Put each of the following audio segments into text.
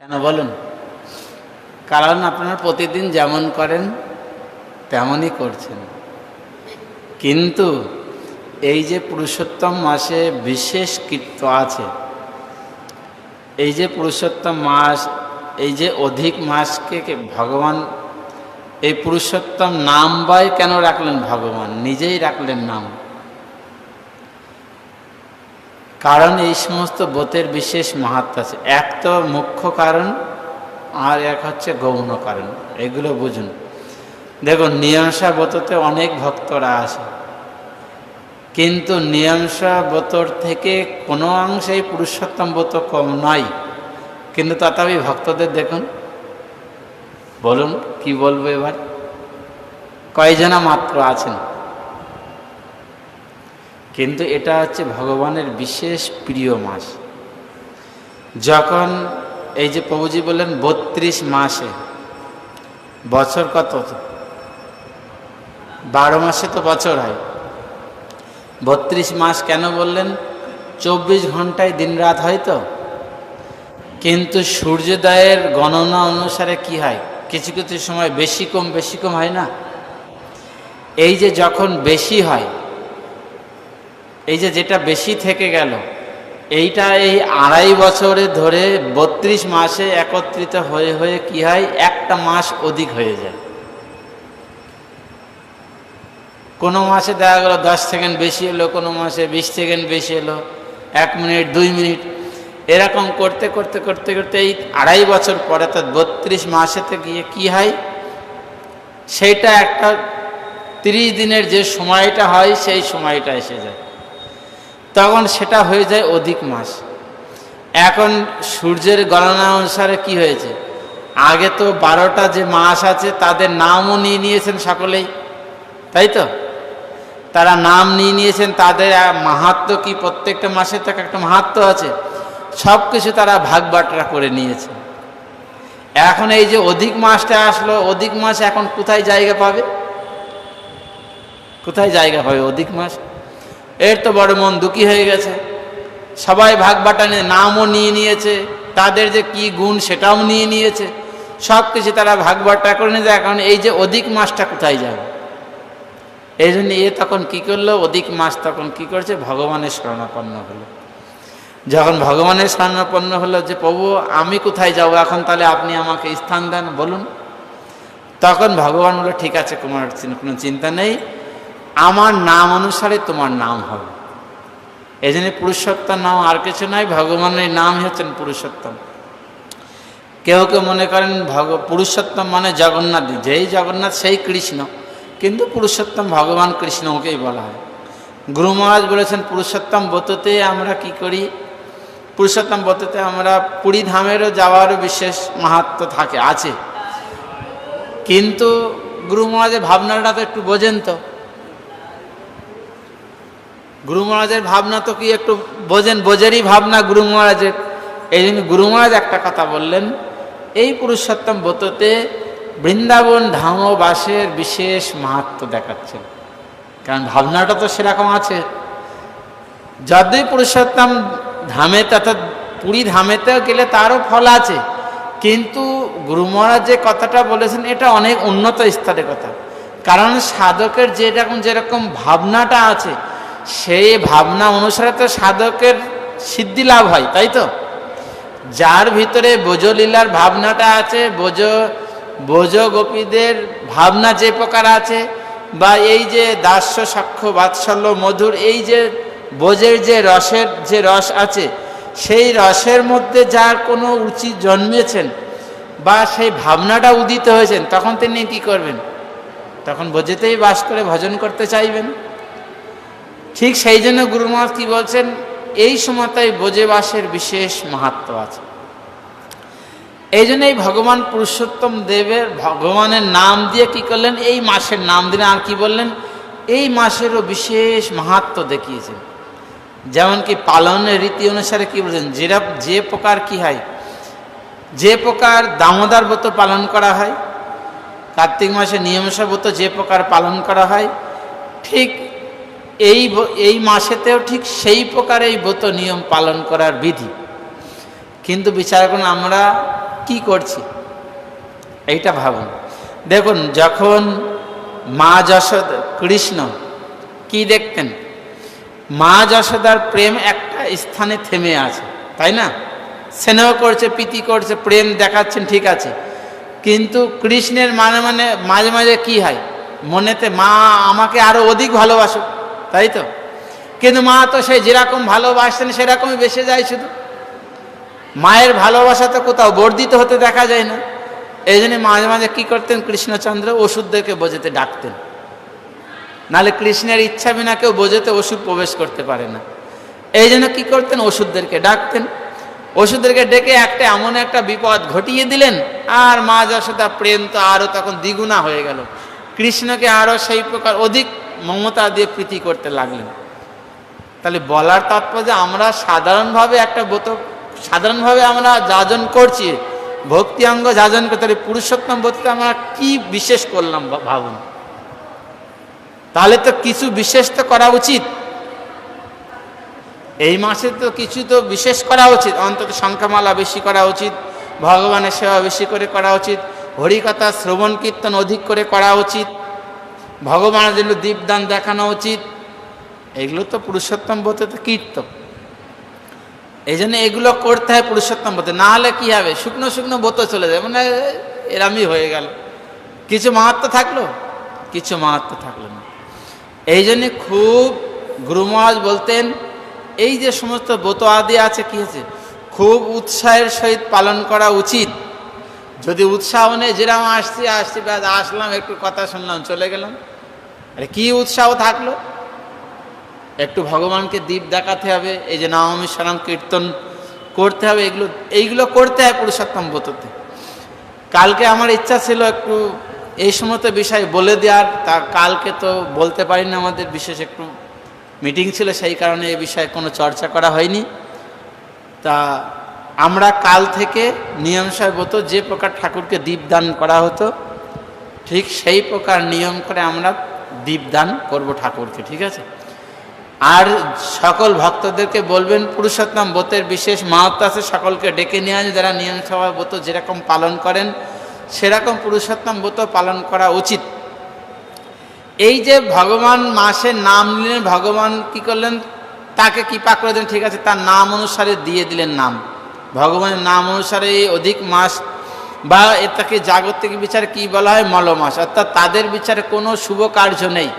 কেন বলুন? কারণ আপনারা প্রতিদিন যেমন করেন তেমনই করছেন, কিন্তু এই যে পুরুষোত্তম মাসে বিশেষ কীর্ত আছে, এই যে পুরুষোত্তম মাস, এই যে অধিক মাসকে ভগবান এই পুরুষোত্তম নাম বাই কেন রাখলেন? ভগবান নিজেই রাখলেন নাম। কারণ এই সমস্ত ব্রতের বিশেষ মাহাত্ম্য আছে। এক তো মুখ্য কারণ, আর এক হচ্ছে গৌণ কারণ। এগুলো বুঝুন। দেখুন, নিয়মসা ব্রততে অনেক ভক্তরা আসে, কিন্তু নিয়মসা ব্রতর থেকে কোনো অংশেই পুরুষোত্তম ব্রত কম নয়। কিন্তু তথাপি ভক্তদের দেখুন, বলুন কি বলবো এবার, কয়জনা মাত্র আছেন। কিন্তু এটা হচ্ছে ভগবানের বিশেষ প্রিয় মাস। যখন এই যে প্রভুজি বললেন 32 মাসে, বছর কত? 12 মাসে তো বছর হয়। 32 মাস কেন বললেন? 24 ঘন্টায় দিন রাত হয় তো। কিন্তু সূর্যোদয়ের গণনা অনুসারে কি হয়, কিছু কিছু সময় বেশি কম হয় না। এই যে যখন বেশি হয়, এই যে যেটা বেশি থেকে গেল, এইটা এই 2.5 বছরে ধরে 32 মাসে একত্রিত হয়ে হয়ে কি হয়, একটা মাস অধিক হয়ে যায়। কোনো মাসে দেখা গেল 10 সেকেন্ড বেশি এলো, কোনো মাসে 20 সেকেন্ড বেশি এলো, 1 মিনিট 2 মিনিট, এরকম করতে করতে করতে করতে এই 2.5 বছর পরে, অর্থাৎ 32 মাসেতে গিয়ে কি হয়, সেইটা একটা 30 দিনের যে সময়টা হয় সেই সময়টা এসে যায়, তখন সেটা হয়ে যায় অধিক মাস। এখন সূর্যের গণনা অনুসারে কি হয়েছে, আগে তো 12টা যে মাস আছে তাদের নামও নিয়ে নিয়েছেন সকলেই, তাই তো? তারা নাম নিয়ে নিয়েছেন, তাদের মাহাত্ম্য কি, প্রত্যেকটা মাসের তো একটা মাহাত্ম্য আছে, সব কিছু তারা ভাগ বাটরা করে নিয়েছে। এখন এই যে অধিক মাসটা আসলো, অধিক মাস এখন কোথায় জায়গা পাবে? কোথায় জায়গা পাবে অধিক মাস? এর তো বড় মন দুঃখী হয়ে গেছে। সবাই ভাগ বাটা নিয়ে নামও নিয়ে নিয়েছে, তাদের যে কি গুণ সেটাও নিয়ে নিয়েছে, সব কিছু তারা ভাগ বাটা করে নিয়েছে। এখন এই যে অধিক মাসটা কোথায় যাবে? এই জন্য তখন কি করলো, অধিক মাস তখন কি করছে, ভগবানের শরণাপন্ন হলো। যখন ভগবানের শরণাপন্ন হলো যে প্রভু আমি কোথায় যাব, এখন তাহলে আপনি আমাকে স্থান দেন বলুন, তখন ভগবান বলল ঠিক আছে, তোমার কোনো চিন্তা নেই, আমার নাম অনুসারে তোমার নাম হবে। এই জন্য পুরুষোত্তম নাম আর কিছু নয়, ভগবানের নামই হচ্ছেন পুরুষোত্তম। কেউ কেউ মনে করেন পুরুষোত্তম মানে জগন্নাথ, যেই জগন্নাথ সেই কৃষ্ণ, কিন্তু পুরুষোত্তম ভগবান কৃষ্ণকেই বলা হয়। গুরু মহারাজ বলেছেন পুরুষোত্তম ব্রততে আমরা কি করি, পুরুষোত্তম ব্রততে আমরা পুরী ধামেরও যাওয়ারও বিশেষ মাহাত্ম্য থাকে, আছে। কিন্তু গুরু মহারাজের ভাবনাটা তো একটু বোঝেন তো, গুরু মহারাজের ভাবনা তো কি একটু বোঝেন, বোঝেরই ভাবনা গুরু মহারাজের। এই জন্য গুরু মহারাজ একটা কথা বললেন, এই পুরুষোত্তম ব্রততে বৃন্দাবন ধামবাসের বিশেষ মাহাত্ম্য দেখাচ্ছেন, কারণ ভাবনাটা তো সেরকম আছে। যদি পুরুষোত্তম ধামে অর্থাৎ পুরী ধামেতেও গেলে তারও ফল আছে, কিন্তু গুরু মহারাজ যে কথাটা বলেছেন এটা অনেক উন্নত স্তরের কথা। কারণ সাধকের যেরকম ভাবনাটা আছে, সেই ভাবনা অনুসারে তো সাধকের সিদ্ধি লাভ হয়, তাই তো? যার ভিতরে ব্রজলীলার ভাবনাটা আছে, ব্রজ গোপীদের ভাবনা যে প্রকার আছে, বা এই যে দাস্য সাক্ষ্য বাৎসল্য মধুর, এই যে ব্রজের যে রস আছে, সেই রসের মধ্যে যার কোনো রুচি জন্মেছেন বা সেই ভাবনাটা উদিত হয়েছেন, তখন তিনি কি করবেন, তখন ব্রজেতেই বাস করে ভজন করতে চাইবেন। ঠিক সেই জন্য গুরু মহারাজ কি বলছেন, এই সময়টাই ব্রজে বাসের বিশেষ মাহাত্ম্য আছে। এই জন্য এই ভগবান পুরুষোত্তম দেবের ভগবানের নাম দিয়ে কি করলেন, এই মাসের নাম দিলেন, আর কি বললেন, এই মাসেরও বিশেষ মাহাত্ম্য দেখিয়েছেন। যেমন কি পালনের রীতি অনুসারে কি বলছেন, যে প্রকার কি হয়, যে প্রকার দামোদর ব্রত পালন করা হয়, কার্তিক মাসে নিয়মসা ব্রত যে প্রকার পালন করা হয়, ঠিক এই মাসেতেও ঠিক সেই প্রকার এই ব্রত নিয়ম পালন করার বিধি। কিন্তু বিচার করুন, আমরা কি করছি, এইটা ভাবুন। দেখুন, যখন মা যশোদা, কৃষ্ণ কি দেখতেন, মা যশোদার প্রেম একটা স্থানে থেমে আছে, তাই না? স্নেহ করছে, প্রীতি করছে, প্রেম দেখাচ্ছেন, ঠিক আছে, কিন্তু কৃষ্ণের মাঝে মাঝে কি হয়, মনেতে মা আমাকে আরো অধিক ভালোবাসুক, তাই তো? কিন্তু মা তো সেই যেরকম ভালোবাসতেন সেরকমই বেসে যায়, শুধু মায়ের ভালোবাসা তো কোথাও বর্ধিত হতে দেখা যায় না। এই জন্য মাঝে মাঝে কি করতেন কৃষ্ণচন্দ্র, ওষুধদেরকে বোঝাতে ডাকতেন, নাহলে কৃষ্ণের ইচ্ছা বিনা কেউ বোঝাতে ওষুধ প্রবেশ করতে পারে না। এই জন্য কি করতেন, ওষুধদেরকে ডাকতেন, ওষুধদেরকে ডেকে একটা এমন একটা বিপদ ঘটিয়ে দিলেন, আর মা যশোদা প্রেম তো আরো তখন দ্বিগুণা হয়ে গেল, কৃষ্ণকে আরো সেই প্রকার অধিক মমতা দিয়ে প্রীতি করতে লাগলেন। তাহলে বলার তাৎপর্য, আমরা সাধারণভাবে আমরা যাজন করছি, ভক্তি অঙ্গ যাজন করতে, তাহলে পুরুষোত্তম ব্রততে আমরা কি বিশেষ করলাম ভাবুন। তাহলে তো কিছু বিশেষ তো করা উচিত, এই মাসে তো কিছু তো বিশেষ করা উচিত, অন্তত সংখ্যামালা বেশি করা উচিত, ভগবানের সেবা বেশি করে করা উচিত, হরিকথা শ্রবণ কীর্তন অধিক করে করা উচিত, ভগবানের জন্য দীপদান দেখানো উচিত। এগুলো তো পুরুষোত্তম ব্রতে কীর্তন, এই জন্য এগুলো করতে হয় পুরুষোত্তম ব্রতে, না হলে কি হবে, শুকনো শুকনো ব্রত চলে যায়, মানে এরামই হয়ে গেল, কিছু মাহাত্ম্য থাকলো, কিছু মাহাত্ম্য থাকলো না। এই জন্যে খুব গুরু মহারাজ বলতেন, এই যে সমস্ত ব্রত আদি আছে, কি আছে, খুব উৎসাহের সহিত পালন করা উচিত। যদি উৎসাহ নেই, যেরকম আসছি আসলাম, একটু কথা শুনলাম, চলে গেলাম, আরে কি উৎসাহ থাকলো, একটু ভগবানকে দীপ দেখাতে হবে, এই যে নবমী স্মরণ কীর্তন করতে হবে, এইগুলো করতে হয় পুরুষোত্তম ব্রততে। কালকে আমার ইচ্ছা ছিল একটু এই সমস্ত বিষয় বলে দেওয়ার, তা কালকে তো বলতে পারি না, আমাদের বিশেষ একটু মিটিং ছিল, সেই কারণে এই বিষয়ে কোনো চর্চা করা হয়নি। তা আমরা কাল থেকে নিয়মসয় ব্রত যে প্রকার ঠাকুরকে দীপদান করা হতো, ঠিক সেই প্রকার নিয়ম করে আমরা দীপদান করব ঠাকুরকে, ঠিক আছে? আর সকল ভক্তদেরকে বলবেন, পুরুষোত্তম ব্রতের বিশেষ মাহাত্ম্য আছে, সকলকে ডেকে নিয়ে আসে, যারা নিয়ম সভা ব্রত যেরকম পালন করেন সেরকম পুরুষোত্তম ব্রত পালন করা উচিত। এই যে ভগবান মাসের নাম নিলেন, ভগবান কি করলেন, তাকে কৃপা করে দিলেন, ঠিক আছে, তার নাম অনুসারে দিয়ে দিলেন নাম, ভগবানের নাম অনুসারে এই অধিক মাস, বা এটাকে জাগতিক বিচারে কি বলা হয়, মলমাস, অর্থাৎ তাদের বিচারে কোনো শুভ কার্য নেই।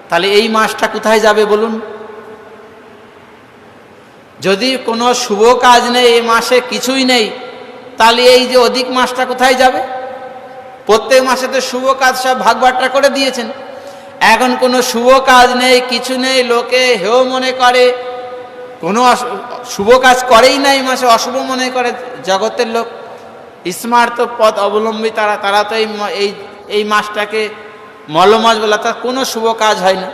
তাহলে এই মাসটা কোথায় যাবে বলুন? যদি কোনো শুভ কাজ নেই, এই মাসে কিছুই নেই, তাহলে এই যে অধিক মাসটা কোথায় যাবে? প্রত্যেক মাসে তো শুভ কাজ সব ভাগ করে দিয়েছেন, এখন কোনো শুভ কাজ নেই, কিছু নেই, লোকে হেও মনে করে, কোনো শুভ কাজ করেই না এই মাসে, অশুভ মনে করে জগতের লোক, স্মার্ত পথ অবলম্বী তারা তো এই মাসটাকে মলমাস বলে, তার কোনো শুভ কাজ হয় না।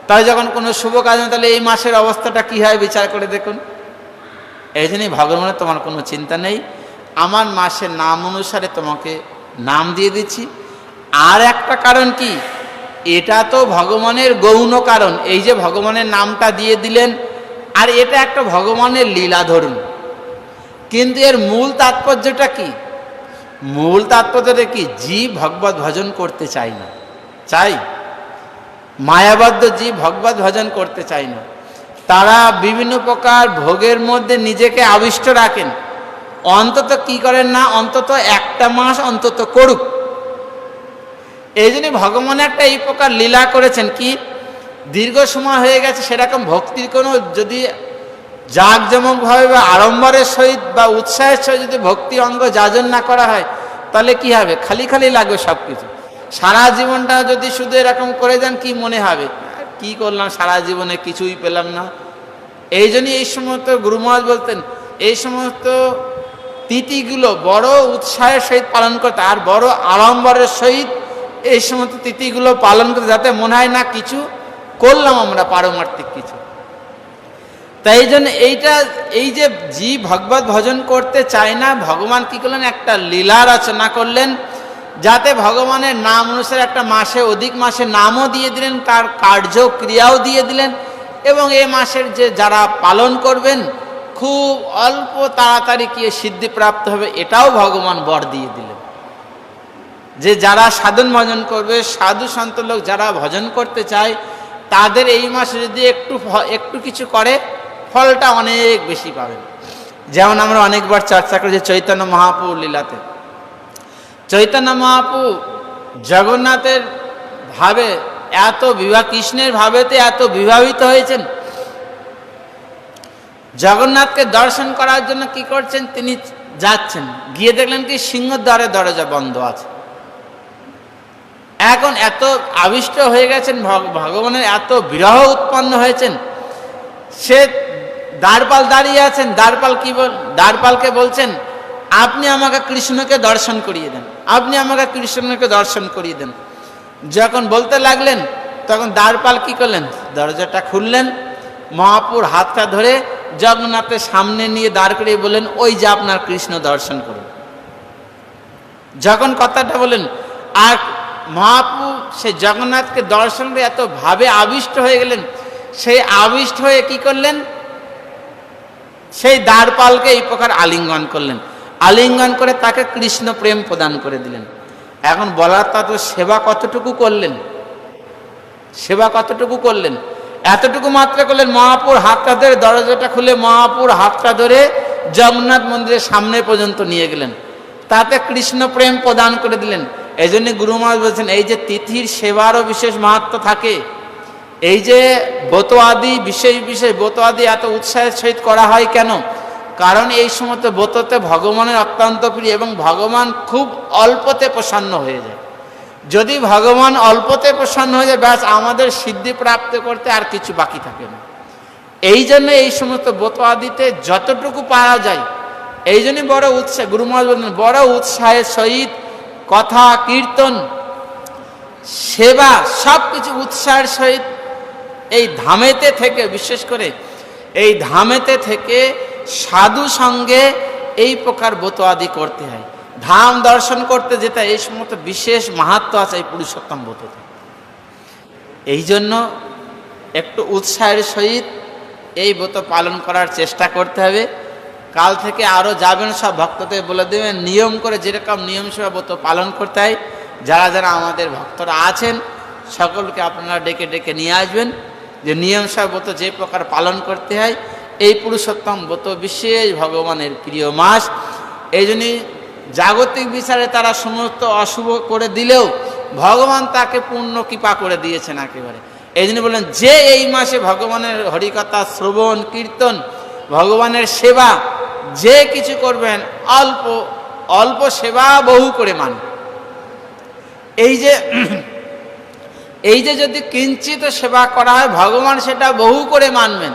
তাই যখন কোনো শুভ কাজ হয়, তাহলে এই মাসের অবস্থাটা কি হয় বিচার করে দেখুন। এই জন্যই ভগবানের তোমার কোনো চিন্তা নেই, আমার মাসের নাম অনুসারে তোমাকে নাম দিয়ে দিচ্ছি। আর একটা কারণ কি, এটা তো ভগবানের গৌণ কারণ, এই যে ভগবানের নামটা দিয়ে দিলেন, আর এটা একটা ভগবানের লীলা ধরুন, কিন্তু এর মূল তাৎপর্যটা কি? মূল তাৎপর্যটা কি, জীব ভগবত ভজন করতে চাই না, চাই মায়াবদ্ধ জীব ভগবত ভজন করতে চায় না, তারা বিভিন্ন প্রকার ভোগের মধ্যে নিজেকে আবিষ্ট রাখেন, অন্তত কি করেন না, অন্তত একটা মাস অন্তত করুক। এই জন্য ভগবান একটা এই প্রকার লীলা করেছেন, কি দীর্ঘ সময় হয়ে গেছে, সেরকম ভক্তির কোনো যদি জাঁকজমকভাবে বা আড়ম্বরের সহিত বা উৎসাহের সহিত যদি ভক্তি অঙ্গ যাজন না করা হয়, তাহলে কি হবে, খালি খালি লাগবে সব কিছু। সারা জীবনটা যদি শুধু এরকম করে যান, কি মনে হবে, কি করলাম সারা জীবনে, কিছুই পেলাম না। এই জন্যই এই সমস্ত গুরু মহারাজ বলতেন, এই সমস্ত তিথিগুলো বড় উৎসাহের সহিত পালন করতে, আর বড় আড়ম্বরের সহিত এই সমস্ত তিথিগুলো পালন করতে, যাতে মনে হয় না কিছু করলাম আমরা পারমার্থিক কিছু। তাই জন্য এই যে জীব ভগবত ভজন করতে চায় না, ভগবান কি করলেন, একটা লীলা রচনা করলেন, যাতে ভগবানের নাম অনুসারে একটা মাসে অধিক মাসে নামও দিয়ে দিলেন, তার কার্য ক্রিয়াও দিয়ে দিলেন, এবং এই মাসের যে যারা পালন করবেন খুব অল্প তাড়াতাড়ি কি সিদ্ধি প্রাপ্ত হবে, এটাও ভগবান বর দিয়ে দিলেন। যে যারা সাধন ভজন করবে, সাধু সন্ত লোক যারা ভজন করতে চায়, তাদের এই মাসে যদি একটু কিছু করে, ফলটা অনেক বেশি পাবেন। যেমন আমরা অনেকবার চর্চা করেছি চৈতন্য মহাপ্রভু লীলাতে। চৈতন্য মহাপ্রভু জগন্নাথের ভাবে এত কৃষ্ণের ভাবেতে এত বিভাবিত হয়েছেন, জগন্নাথকে দর্শন করার জন্য কি করছেন, তিনি যাচ্ছেন, গিয়ে দেখলেন কি সিংহদ্বারের দরজা বন্ধ আছে। এখন এত আবিষ্ট হয়ে গেছেন, ভগবানের এত বিরহ উৎপন্ন হয়েছেন, সে দ্বারপাল দাঁড়িয়ে আছেন, দ্বারপালকে বলছেন, আপনি আমাকে কৃষ্ণকে দর্শন করিয়ে দেন, আপনি আমাকে কৃষ্ণকে দর্শন করিয়ে দেন। যখন বলতে লাগলেন, তখন দ্বারপাল কি করলেন, দরজাটা খুললেন, মহাপুর হাতটা ধরে জগন্নাথের সামনে নিয়ে দাঁড় করিয়ে বললেন, ওই যে আপনার কৃষ্ণ দর্শন করুন। যখন কথাটা বলেন, আর মহাপ্রভু সে জগন্নাথকে দর্শন করে এত ভাবে আবিষ্ট হয়ে গেলেন, সেই আবিষ্ট হয়ে কি করলেন, সেই দ্বারপালকে এই প্রকার আলিঙ্গন করলেন, আলিঙ্গন করে তাকে কৃষ্ণ প্রেম প্রদান করে দিলেন। এখন বলার তো সেবা কতটুকু করলেন, সেবা কতটুকু করলেন, এতটুকু মাত্র করলেন, মহাপুর হাতটা ধরে দরজাটা খুলে মহাপুর হাতটা ধরে জগন্নাথ মন্দিরের সামনে পর্যন্ত নিয়ে গেলেন, তাতে কৃষ্ণ প্রেম প্রদান করে দিলেন। এই জন্য গুরু মহারাজ বলছেন, এই যে তিথির সেবারও বিশেষ মাহাত্ম থাকে। এই যে ব্রত আদি বিশেষ বিশেষ ব্রত আদি এত উৎসাহের সহিত করা হয় কেন, কারণ এই সমস্ত ব্রততে ভগবানের অত্যন্ত প্রিয় এবং ভগবান খুব অল্পতে প্রসন্ন হয়ে যায়। যদি ভগবান অল্পতে প্রসন্ন হয়ে যায়, ব্যাস আমাদের সিদ্ধি প্রাপ্ত করতে আর কিছু বাকি থাকে না। এই জন্য এই সমস্ত ব্রত আদিতে যতটুকু পারা যায়, এই জন্যই বড় উৎসাহ, গুরু মহারাজ বললেন, বড় উৎসাহের সহিত কথা কীর্তন সেবা সব কিছু উৎসাহের সহিত এই ধামেতে থেকে, বিশেষ করে এই ধামেতে থেকে সাধু সঙ্গে এই প্রকার ব্রত আদি করতে হয়। ধাম দর্শন করতে যেতে এই সমস্ত বিশেষ মাহাত্ম আছে এই পুরুষোত্তম ব্রততে। এই জন্য একটু উৎসাহের সহিত এই ব্রত পালন করার চেষ্টা করতে হবে। কাল থেকে আরও যাবেন, সব ভক্তদের বলে দেবেন, নিয়ম করে যেরকম নিয়ম সেবা ব্রত পালন করতে হয়। যারা যারা আমাদের ভক্তরা আছেন সকলকে আপনারা ডেকে ডেকে নিয়ে আসবেন, যে নিয়ম সেবা ব্রত যে প্রকার পালন করতে হয়। এই পুরুষোত্তম ব্রত বিশেষ ভগবানের প্রিয় মাস। এই জন্যই জাগতিক বিচারে তারা সমস্ত অশুভ করে দিলেও ভগবান তাকে পূর্ণ কৃপা করে দিয়েছেন একেবারে। এই জন্য বললেন, যে এই মাসে ভগবানের হরিকথা শ্রবণ কীর্তন, ভগবানের সেবা যে কিছু করবেন, অল্প অল্প সেবা বহু করে মান। এই যে যদি কিঞ্চিত সেবা করা হয়, ভগবান সেটা বহু করে মানবেন।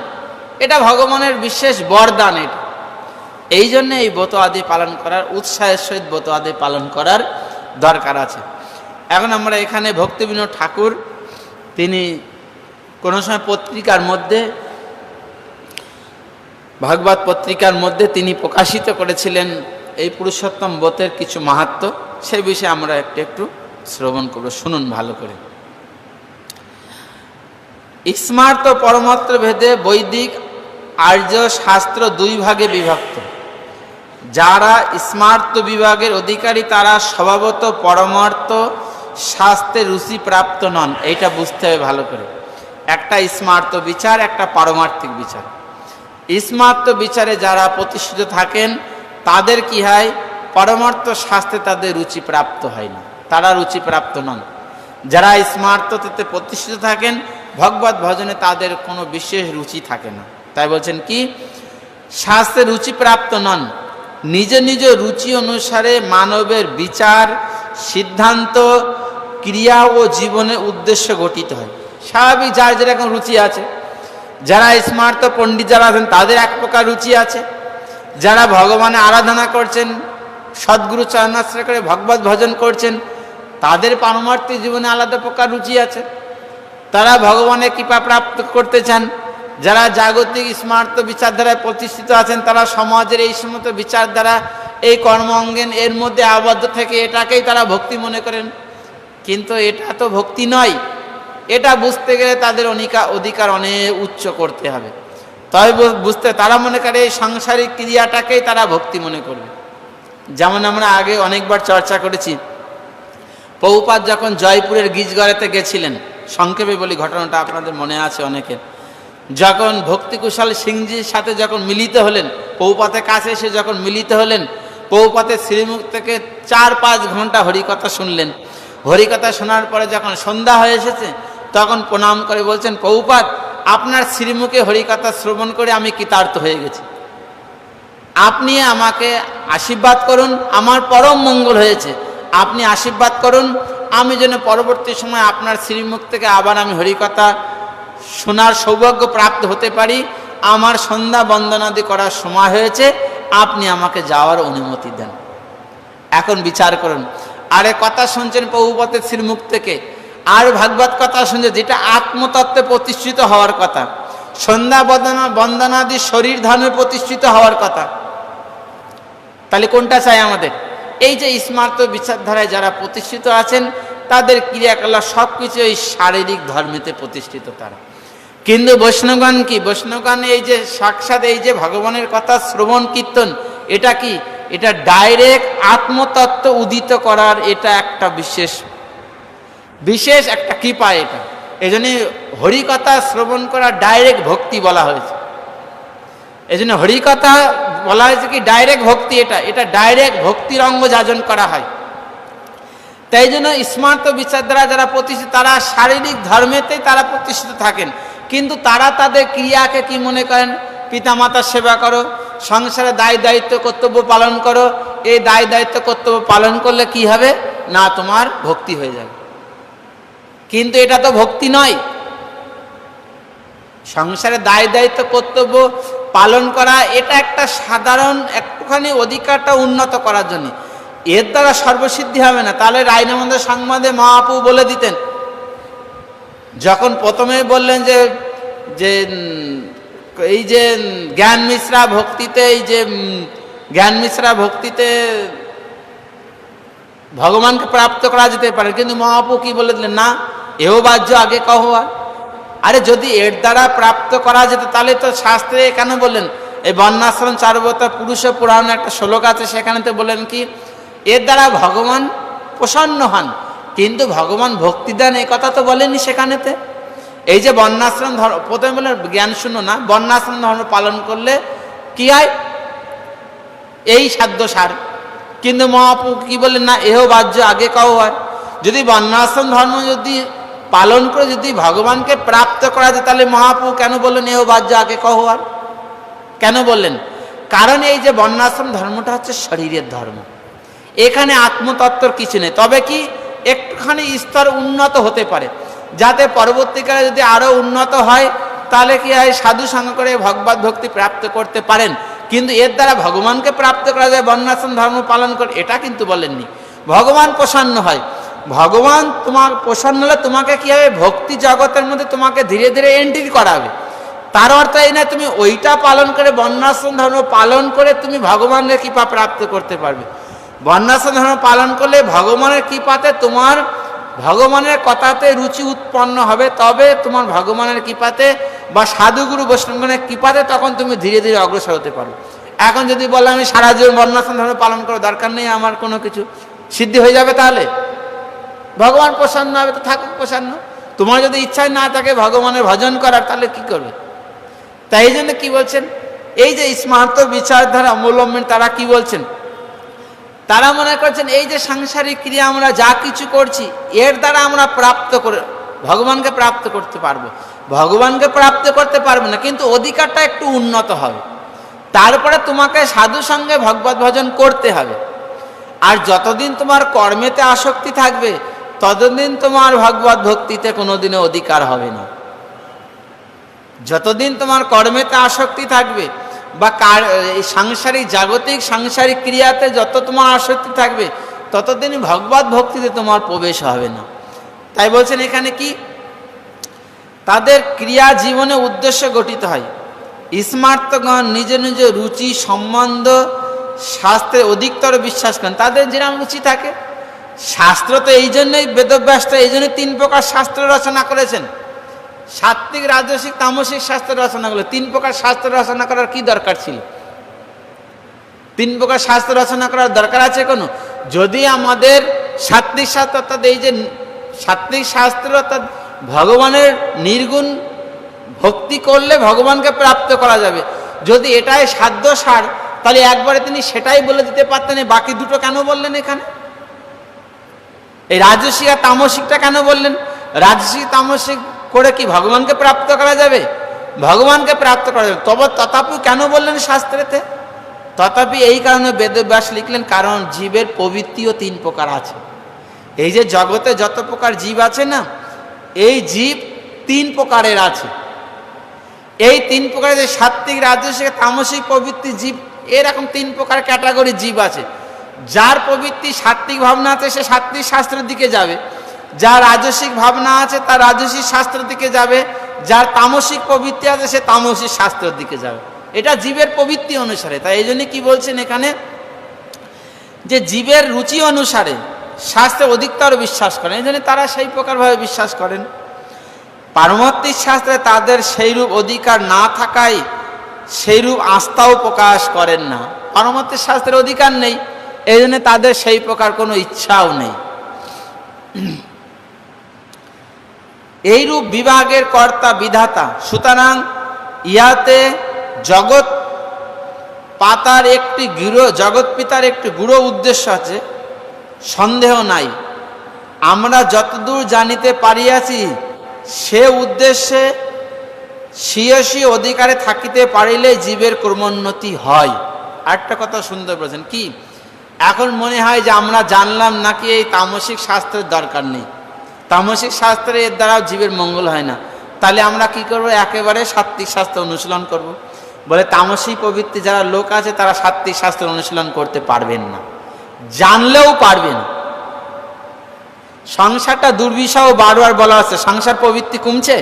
এটা ভগবানের বিশেষ বরদান। এটা এই জন্য এই ব্রত আদি পালন করার, উৎসাহের সহিত ব্রত আদি পালন করার দরকার আছে। এখন আমরা এখানে ভক্তিবিনোদ ঠাকুর, তিনি কোনো সময় পত্রিকার মধ্যে, ভাগবত পত্রিকার মধ্যে তিনি প্রকাশিত করেছিলেন এই পুরুষোত্তম ব্রতের কিছু মাহাত্ম্য। সেই বিষয়ে আমরা একটু একটু শ্রবণ করব, শুনুন ভালো করে। স্মার্ত পরমাত্ম ভেদে বৈদিক আর্য শাস্ত্র দুই ভাগে বিভক্ত। যারা স্মার্ত বিভাগের অধিকারী তারা স্বভাবত পরমার্থ শাস্ত্রে রুচি প্রাপ্ত নন। এইটা বুঝতে হবে ভালো করে। একটা স্মার্ত বিচার, একটা পারমার্থিক বিচার। স্মার্ত বিচারে যারা প্রতিষ্ঠিত থাকেন তাদের কি হয়, পরমার্থ শাস্ত্রে তাদের রুচি প্রাপ্ত হয় না, তারা রুচি প্রাপ্ত নন। যারা স্মার্ততে প্রতিষ্ঠিত থাকেন, ভগবত ভজনে তাদের কোনো বিশেষ রুচি থাকে না। তাই বলছেন কি, শাস্ত্রে রুচি প্রাপ্ত নন। নিজ নিজ রুচি অনুসারে মানবের বিচার, সিদ্ধান্ত, ক্রিয়া ও জীবনের উদ্দেশ্য গঠিত হয়। স্বাভাবিক, যার যেরকম রুচি আছে। যারা স্মার্ত পণ্ডিত যারা আছেন তাদের এক প্রকার রুচি আছে। যারা ভগবানের আরাধনা করছেন, সদ্গুরু চরণাশ্রয় করে ভগবত ভজন করছেন, তাদের পারমার্থিক জীবনে আলাদা প্রকার রুচি আছে। তারা ভগবানের কৃপা প্রাপ্ত করতে চান। যারা জাগতিক স্মার্ত বিচারধারায় প্রতিষ্ঠিত আছেন, তারা সমাজের এই সমস্ত বিচার দ্বারা, এই কর্ম অঙ্গেন এর মধ্যে আবদ্ধ থেকে এটাকেই তারা ভক্তি মনে করেন। কিন্তু এটা তো ভক্তি নয়। এটা বুঝতে গেলে তাদের অধিকার অনেক উচ্চ করতে হবে। তবে বুঝতে তারা মনে করে এই সাংসারিক ক্রিয়াটাকেই তারা ভক্তি মনে করবে। যেমন আমরা আগে অনেকবার চর্চা করেছি, প্রভুপাদ যখন জয়পুরের গিজগড়েতে গেছিলেন, সংক্ষেপে বলি ঘটনাটা, আপনাদের মনে আছে অনেকের, যখন ভক্তিকুশল সিংজির সাথে যখন মিলিত হলেন, প্রভুপাতের কাছে এসে যখন মিলিত হলেন, প্রভুপাতের শ্রীমুখ থেকে 4-5 ঘন্টা হরিকথা শুনলেন। হরিকথা শোনার পরে যখন সন্ধ্যা হয়ে এসেছে তখন প্রণাম করে বলছেন, প্রভুপাদ আপনার শ্রীমুখে হরিকথা শ্রবণ করে আমি কৃতার্থ হয়ে গেছি, আপনি আমাকে আশীর্বাদ করুন, আমার পরম মঙ্গল হয়েছে, আপনি আশীর্বাদ করুন আমি যেন পরবর্তী সময় আপনার শ্রীমুখ থেকে আবার আমি হরিকথা শোনার সৌভাগ্য প্রাপ্ত হতে পারি। আমার সন্ধ্যা বন্দনাদি করার সময় হয়েছে, আপনি আমাকে যাওয়ার অনুমতি দেন। এখন বিচার করুন, আরে কথা শুনছেন প্রভুপাদের শ্রীমুখ থেকে, আর ভাগবত কথা শুনছে যেটা আত্মতত্ত্বে প্রতিষ্ঠিত হওয়ার কথা, সন্ধ্যা বন্দনাদি শরীর ধর্মে প্রতিষ্ঠিত হওয়ার কথা, তাহলে কোনটা চাই আমাদের? এই যে স্মার্ত বিচারধারায় যারা প্রতিষ্ঠিত আছেন তাদের ক্রিয়াকলাপ সব কিছু এই শারীরিক ধর্মেতে প্রতিষ্ঠিত তারা। কিন্তু বৈষ্ণবগণ কি? বৈষ্ণবগণ এই যে সাক্ষাৎ এই যে ভগবানের কথা শ্রবণ কীর্তন, এটা কি? এটা ডাইরেক্ট আত্মতত্ত্ব উদিত করার এটা একটা বিশেষ একটা কৃপা এটা। এই জন্য হরিকথা শ্রবণ করা ডাইরেক্ট ভক্তি বলা হয়েছে। এই জন্য হরিকথা বলা হয়েছে কি ডাইরেক্ট ভক্তি, এটা ডাইরেক্ট ভক্তির অঙ্গ যাজন করা হয়। তাই জন্য স্মার্ত বিচার দ্বারা যারা প্রতিষ্ঠিত তারা শারীরিক ধর্মেতেই তারা প্রতিষ্ঠিত থাকেন, কিন্তু তারা তাদের ক্রিয়াকে কি মনে করেন? পিতামাতার সেবা করো, সংসারে দায় দায়িত্ব কর্তব্য পালন করো, এই দায় দায়িত্ব কর্তব্য পালন করলে কি হবে না, তোমার ভক্তি হয়ে যাবে। কিন্তু এটা তো ভক্তি নয়। সংসারে দায় দায়িত্ব কর্তব্য পালন করা এটা একটা সাধারণ একটুখানি অধিকারটা উন্নত করার জন্য, এর দ্বারা সর্বসিদ্ধি হবে না। তাহলে রায়নামন্দ সংবাদে মহাপ্রভু বলে দিতেন, যখন প্রথমে বললেন যে এই যে জ্ঞান মিশ্রা ভক্তিতে, এই যে জ্ঞান মিশ্রা ভক্তিতে ভগবানকে প্রাপ্ত করা যেতে পারে, কিন্তু মহাপ্রভু কি বলে দিলেন, না এও বাহ্য আগে কহা। আরে যদি এর দ্বারা প্রাপ্ত করা যেত তাহলে তো শাস্ত্রে কেন বললেন? এই বর্ণাশ্রম চারবতা পুরুষ পুরাণ একটা শ্লোক আছে, সেখানে তো বললেন কি এর দ্বারা ভগবান প্রসন্ন হন, কিন্তু ভগবান ভক্তি দেন এই কথা তো বলেনি সেখানেতে। এই যে বর্ণাশ্রম ধর্ম প্রথমে বললেন জ্ঞান শূন্য না, বর্ণাশ্রম ধর্ম পালন করলে কি হয়, এই সাধ্য সার। কিন্তু মহাপ্রভু কি বললেন, না এও বাহ্য আগে কাও হয়। যদি বর্ণাশ্রম ধর্ম যদি পালন করে যদি ভগবানকে প্রাপ্ত করা যায়, তাহলে মহাপ্রভু কেন বললেন এও বাহ্য আগে কাও হয়? কেন বললেন? কারণ এই যে বর্ণাশ্রম ধর্মটা হচ্ছে শরীরের ধর্ম, এখানে আত্মতত্ত্বর কিছু নেই। তবে কি একটুখানি স্তর উন্নত হতে পারে, যাতে পরবর্তীকালে যদি আরো উন্নত হয় তাহলে কি হয়, সাধু সঙ্গ করে ভগবত ভক্তি প্রাপ্ত করতে পারেন। কিন্তু এর দ্বারা ভগবানকে প্রাপ্ত করা যায় বর্ণাশ্রম ধর্ম পালন করে, এটা কিন্তু বলেননি। ভগবান প্রসন্ন হয়, ভগবান তোমার প্রসন্ন হলে তোমাকে কি হবে, ভক্তি জগতের মধ্যে তোমাকে ধীরে ধীরে এন্ট্রি করাবে। তার অর্থ এই না তুমি ওইটা পালন করে বর্ণাশ্রম ধর্ম পালন করে তুমি ভগবানের কৃপা প্রাপ্ত করতে পারবে। বর্ণাশ্রম ধর্ম পালন করলে ভগবানের কৃপাতে তোমার ভগবানের কথাতে রুচি উৎপন্ন হবে, তবে তোমার ভগবানের কৃপাতে বা সাধুগুরু বৈষ্ণবগণের কৃপাতে তখন তুমি ধীরে ধীরে অগ্রসর হতে পারো। এখন যদি বলো আমি সারা জীবন বর্ণাশ্রম ধর্ম পালন করার দরকার নেই, আমার কোনো কিছু সিদ্ধি হয়ে যাবে, তাহলে ভগবান প্রসন্ন হবে, তো থাকুক প্রসন্ন। তোমার যদি ইচ্ছাই না থাকে ভগবানের ভজন করার, তাহলে কি করবে? তাই জন্য কি বলছেন, এই যে স্মার্ত বিচারধারা অবলম্বন তারা কি বলছেন, তারা মনে করছেন এই যে সাংসারিক ক্রিয়া আমরা যা কিছু করছি এর দ্বারা আমরা প্রাপ্ত করে ভগবানকে প্রাপ্ত করতে পারবো। ভগবানকে প্রাপ্ত করতে পারবো না, কিন্তু অধিকারটা একটু উন্নত হবে। তারপরে তোমাকে সাধু সঙ্গে ভগবত ভজন করতে হবে। আর যতদিন তোমার কর্মেতে আসক্তি থাকবে ততদিন তোমার ভগবত ভক্তিতে কোনোদিনও অধিকার হবে না। যতদিন তোমার কর্মেতে আসক্তি থাকবে বা সাংসারিক জাগতিক সাংসারিক ক্রিয়াতে যত তোমার আসক্তি থাকবে ততদিন ভগবত ভক্তিতে তোমার প্রবেশ হবে না। তাই বলছেন এখানে কি, তাদের ক্রিয়া জীবনে উদ্দেশ্য গঠিত হয়। স্মার্তগণ নিজ নিজ রুচি সম্বন্ধ শাস্ত্রে অধিকতর বিশ্বাস করেন, তাদের যেরকম রুচি থাকে। শাস্ত্র তো এই জন্যই বেদব্যাস এই জন্য 3 প্রকার শাস্ত্র রচনা করেছেন। সাত্ত্বিক, রাজসিক, তামসিক শাস্ত্র রচনা করলো। 3 প্রকার শাস্ত্র রচনা করার কি দরকার ছিল? 3 প্রকার শাস্ত্র রচনা করার দরকার আছে কোনো? যদি আমাদের সাত্ত্বিক শাস্ত্র, অর্থাৎ এই যে সাত্ত্বিক শাস্ত্র, অর্থাৎ ভগবানের নির্গুণ ভক্তি করলে ভগবানকে প্রাপ্ত করা যাবে, যদি এটাই সাধ্য সার, তাহলে একবারে তিনি সেটাই বলে দিতে পারতেন। বাকি দুটো কেন বললেন এখানে? এই রাজসিক আর তামসিকটা কেন বললেন? রাজসিক তামসিক করে কি ভগবানকে প্রাপ্ত করা যাবে? ভগবানকে প্রাপ্ত করা যাবে, তবে তথাপি কেন বললেন শাস্ত্রেতে? তথাপি এই কারণে বেদব্যাস লিখলেন, কারণ জীবের প্রবৃত্তিও 3 প্রকার আছে। এই যে জগতে যত প্রকার জীব আছে না, এই জীব 3 প্রকারের আছে। এই 3 প্রকারের যে সাত্ত্বিক, রাজসিক, তামসিক প্রবৃত্তি জীব, এরকম 3 প্রকার ক্যাটাগরি জীব আছে। যার প্রবৃত্তি সাত্ত্বিক ভাবনা আছে সে সাত্ত্বিক শাস্ত্রের দিকে যাবে, যার রাজসিক ভাবনা আছে তার রাজসিক শাস্ত্রের দিকে যাবে, যার তামসিক প্রবৃত্তি আছে সে তামসিক শাস্ত্রের দিকে যাবে। এটা জীবের প্রবৃত্তি অনুসারে। তাই এই জন্য কি বলছেন এখানে, যে জীবের রুচি অনুসারে শাস্ত্রে অধিকতর বিশ্বাস করেন, এই জন্য তারা সেই প্রকারভাবে বিশ্বাস করেন। পারমার্থিক শাস্ত্রে তাদের সেইরূপ অধিকার না থাকায় সেইরূপ আস্থাও প্রকাশ করেন না। পারমার্থিক শাস্ত্রের অধিকার নেই, এই জন্য তাদের সেই প্রকার কোনো ইচ্ছাও নেই। এইরূপ বিভাগের কর্তা বিধাতা। সুতরাং ইহাতে জগৎ পাতার একটি জগৎ পিতার একটি গূঢ় উদ্দেশ্য আছে, সন্দেহ নাই। আমরা যতদূর জানিতে পারিয়াছি সে উদ্দেশ্যে স্বীয় স্বীয় অধিকারে থাকিতে পারিলে জীবের কর্মোন্নতি হয়। আরেকটা কথা সুন্দর বলেছেন, কি এখন মনে হয় যে আমরা জানলাম নাকি এই তামসিক শাস্ত্রের দরকার নেই, তামসিক শাস্ত্রে এর দ্বারাও জীবের মঙ্গল হয় না, তাহলে আমরা কি করব? একেবারে সাত্ত্বিক শাস্ত্র অনুশীলন করব। বলে তামসিক প্রবৃত্তি যারা লোক আছে তারা সাত্ত্বিক শাস্ত্র অনুশীলন করতে পারবেন না, জানলেও পারবেন। সংসারটা দুর্বিষহ বারবার বলা আছে, সংসার প্রবৃত্তি কমছে।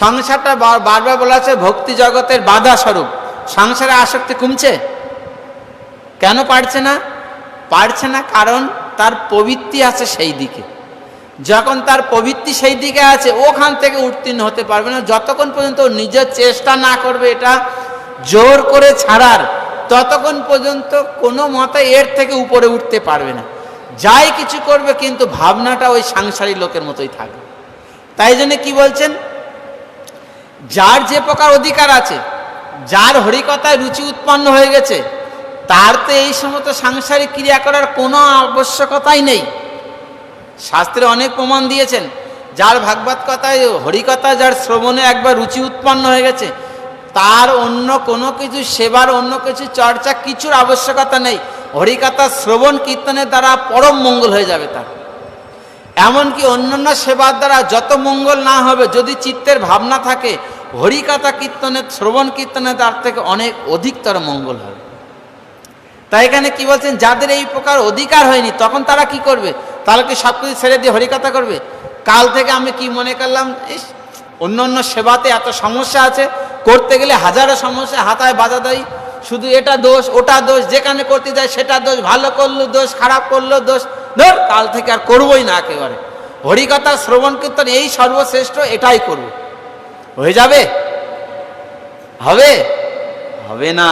সংসারটা বারবার বলা আছে ভক্তি জগতের বাধা স্বরূপ, সংসারে আসক্তি কমছে। কেন পারছে না? পারছে না কারণ তার প্রবৃত্তি আছে সেই দিকে। যখন তার প্রবৃত্তি সেই দিকে আছে, ওখান থেকে উত্তীর্ণ হতে পারবে না যতক্ষণ পর্যন্ত নিজের চেষ্টা না করবে এটা জোর করে ছাড়ার, ততক্ষণ পর্যন্ত কোনো মতে এর থেকে উপরে উঠতে পারবে না। যাই কিছু করবে কিন্তু ভাবনাটা ওই সাংসারিক লোকের মতোই থাকবে। তাই জন্য কি বলছেন, যার যে প্রকার অধিকার আছে, যার হরিকথায় রুচি উৎপন্ন হয়ে গেছে, তার তো এই সমস্ত সাংসারিক ক্রিয়া করার কোনো আবশ্যকতাই নেই। শাস্ত্রে অনেক প্রমাণ দিয়েছেন, যার ভাগবত কথায় হরিকথা যার শ্রবণে একবার রুচি উৎপন্ন হয়ে গেছে, তার অন্য কোনো কিছু সেবার, অন্য কিছু চর্চা কিছুর আবশ্যকতা নেই। হরিকথা শ্রবণ কীর্তনের দ্বারা পরম মঙ্গল হয়ে যাবে তার। এমনকি অন্যান্য সেবার দ্বারা যত মঙ্গল না হবে, যদি চিত্তের ভাবনা থাকে, হরিকথা কীর্তনের শ্রবণ কীর্তনের দ্বার থেকে অনেক অধিকতর মঙ্গল হবে। তাই এখানে কি বলছেন, যাদের এই প্রকার অধিকার হয়নি তখন তারা কি করবে? তাহলে কি সব কিছু ছেড়ে দিয়ে হরিকথা করবে? কাল থেকে আমি কি মনে করলাম, অন্য অন্য সেবাতে এত সমস্যা আছে, করতে গেলে হাজারো সমস্যা, হাতায় বাধা দেয়, শুধু এটা দোষ ওটা দোষ, যেখানে করতে যায় সেটা দোষ, ভালো করলো দোষ, খারাপ করলো দোষ, ধর কাল থেকে আর করবোই না। একেবারে হরিকথা শ্রবণ কীর্তন এই সর্বশ্রেষ্ঠ, এটাই করব। হয়ে যাবে? হবে? হবে না।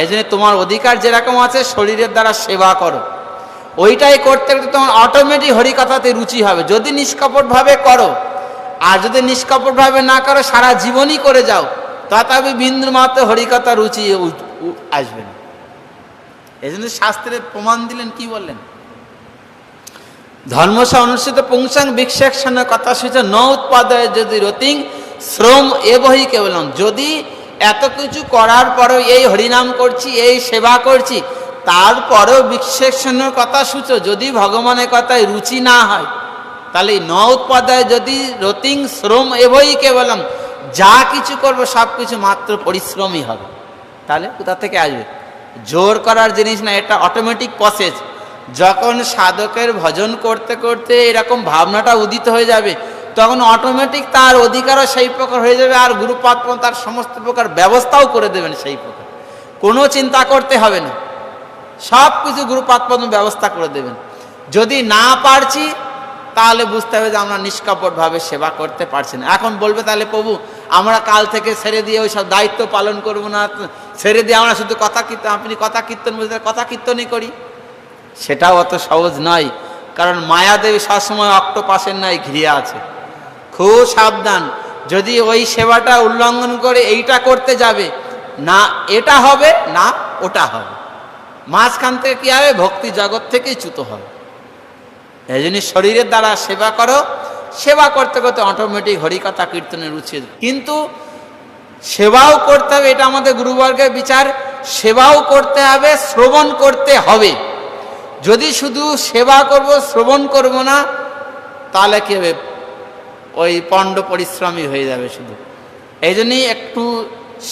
এই জন্য তোমার অধিকার যেরকম আছে শরীরের দ্বারা সেবা করো, ওইটাই করতে করতে তোমার অটোমেটিক হরিকথাতে রুচি হবে, যদি নিষ্কপটভাবে করো। আর যদি নিষ্কপটভাবে না করো, সারা জীবনই করে যাও, তথাপি বিন্দু মাত্র হরিকথা রুচি আসবে না। এই জন্য শাস্ত্রে প্রমাণ দিলেন, কি বললেন, ধর্মস অনুষ্ঠিত পুংসাং বিক্ষেপণ কথা সূচ ন উৎপাদয় যদি রতিং শ্রম এবহি কেবলম। যদি এত কিছু করার পরেও এই হরিনাম করছি, এই সেবা করছি, তারপরেও বিক্ষেপণের কথা সূচ যদি ভগবানের কথায় রুচি না হয়, তাহলে ন উৎপাদয় যদি রতিং শ্রম এবহি কেবলম, যা কিছু করবো সব কিছু মাত্র পরিশ্রমই হবে। তাহলে কোথা থেকে আসবে? জোর করার জিনিস না, এটা অটোমেটিক প্রসেস। যখন সাধকের ভজন করতে করতে এরকম ভাবনাটা উদিত হয়ে যাবে, তখন অটোমেটিক তার অধিকারও সেই প্রকার হয়ে যাবে, আর গুরুপাত্র তার সমস্ত প্রকার ব্যবস্থাও করে দেবেন সেই প্রকার, কোনো চিন্তা করতে হবে না, সব কিছু গুরুপাত্র ব্যবস্থা করে দেবেন। যদি না পারছি তাহলে বুঝতে হবে যে আমরা নিষ্কপটভাবে সেবা করতে পারছি না। এখন বলবে তাহলে প্রভু আমরা কাল থেকে ছেড়ে দিয়ে ওই সব দায়িত্ব পালন করবো না, ছেড়ে দিয়ে আমরা শুধু কথা কীর্তন, আপনি কথা কীর্তন বুঝতে কথা কীর্তনই করি, সেটাও অত সহজ নয়। কারণ মায়াদেবী সবসময় অক্টোপাসের ন্যায় ঘিরে আছে, খুব সাবধান। যদি ওই সেবাটা উল্লঙ্ঘন করে এইটা করতে যাবে, না এটা হবে না ওটা হবে, মাঝখান থেকে কী হবে, ভক্তি জগৎ থেকেই চ্যুত হবে। এই জন্য শরীরের দ্বারা সেবা করো, সেবা করতে করতে অটোমেটিক হরিকথা কীর্তনের রুচি। কিন্তু সেবাও করতে হবে, এটা আমাদের গুরুবর্গের বিচার, সেবাও করতে হবে, শ্রবণ করতে হবে। যদি শুধু সেবা করব শ্রবণ করব না, তাহলে কী হবে, ওই পণ্ড পরিশ্রমী হয়ে যাবে শুধু। এই জন্যই একটু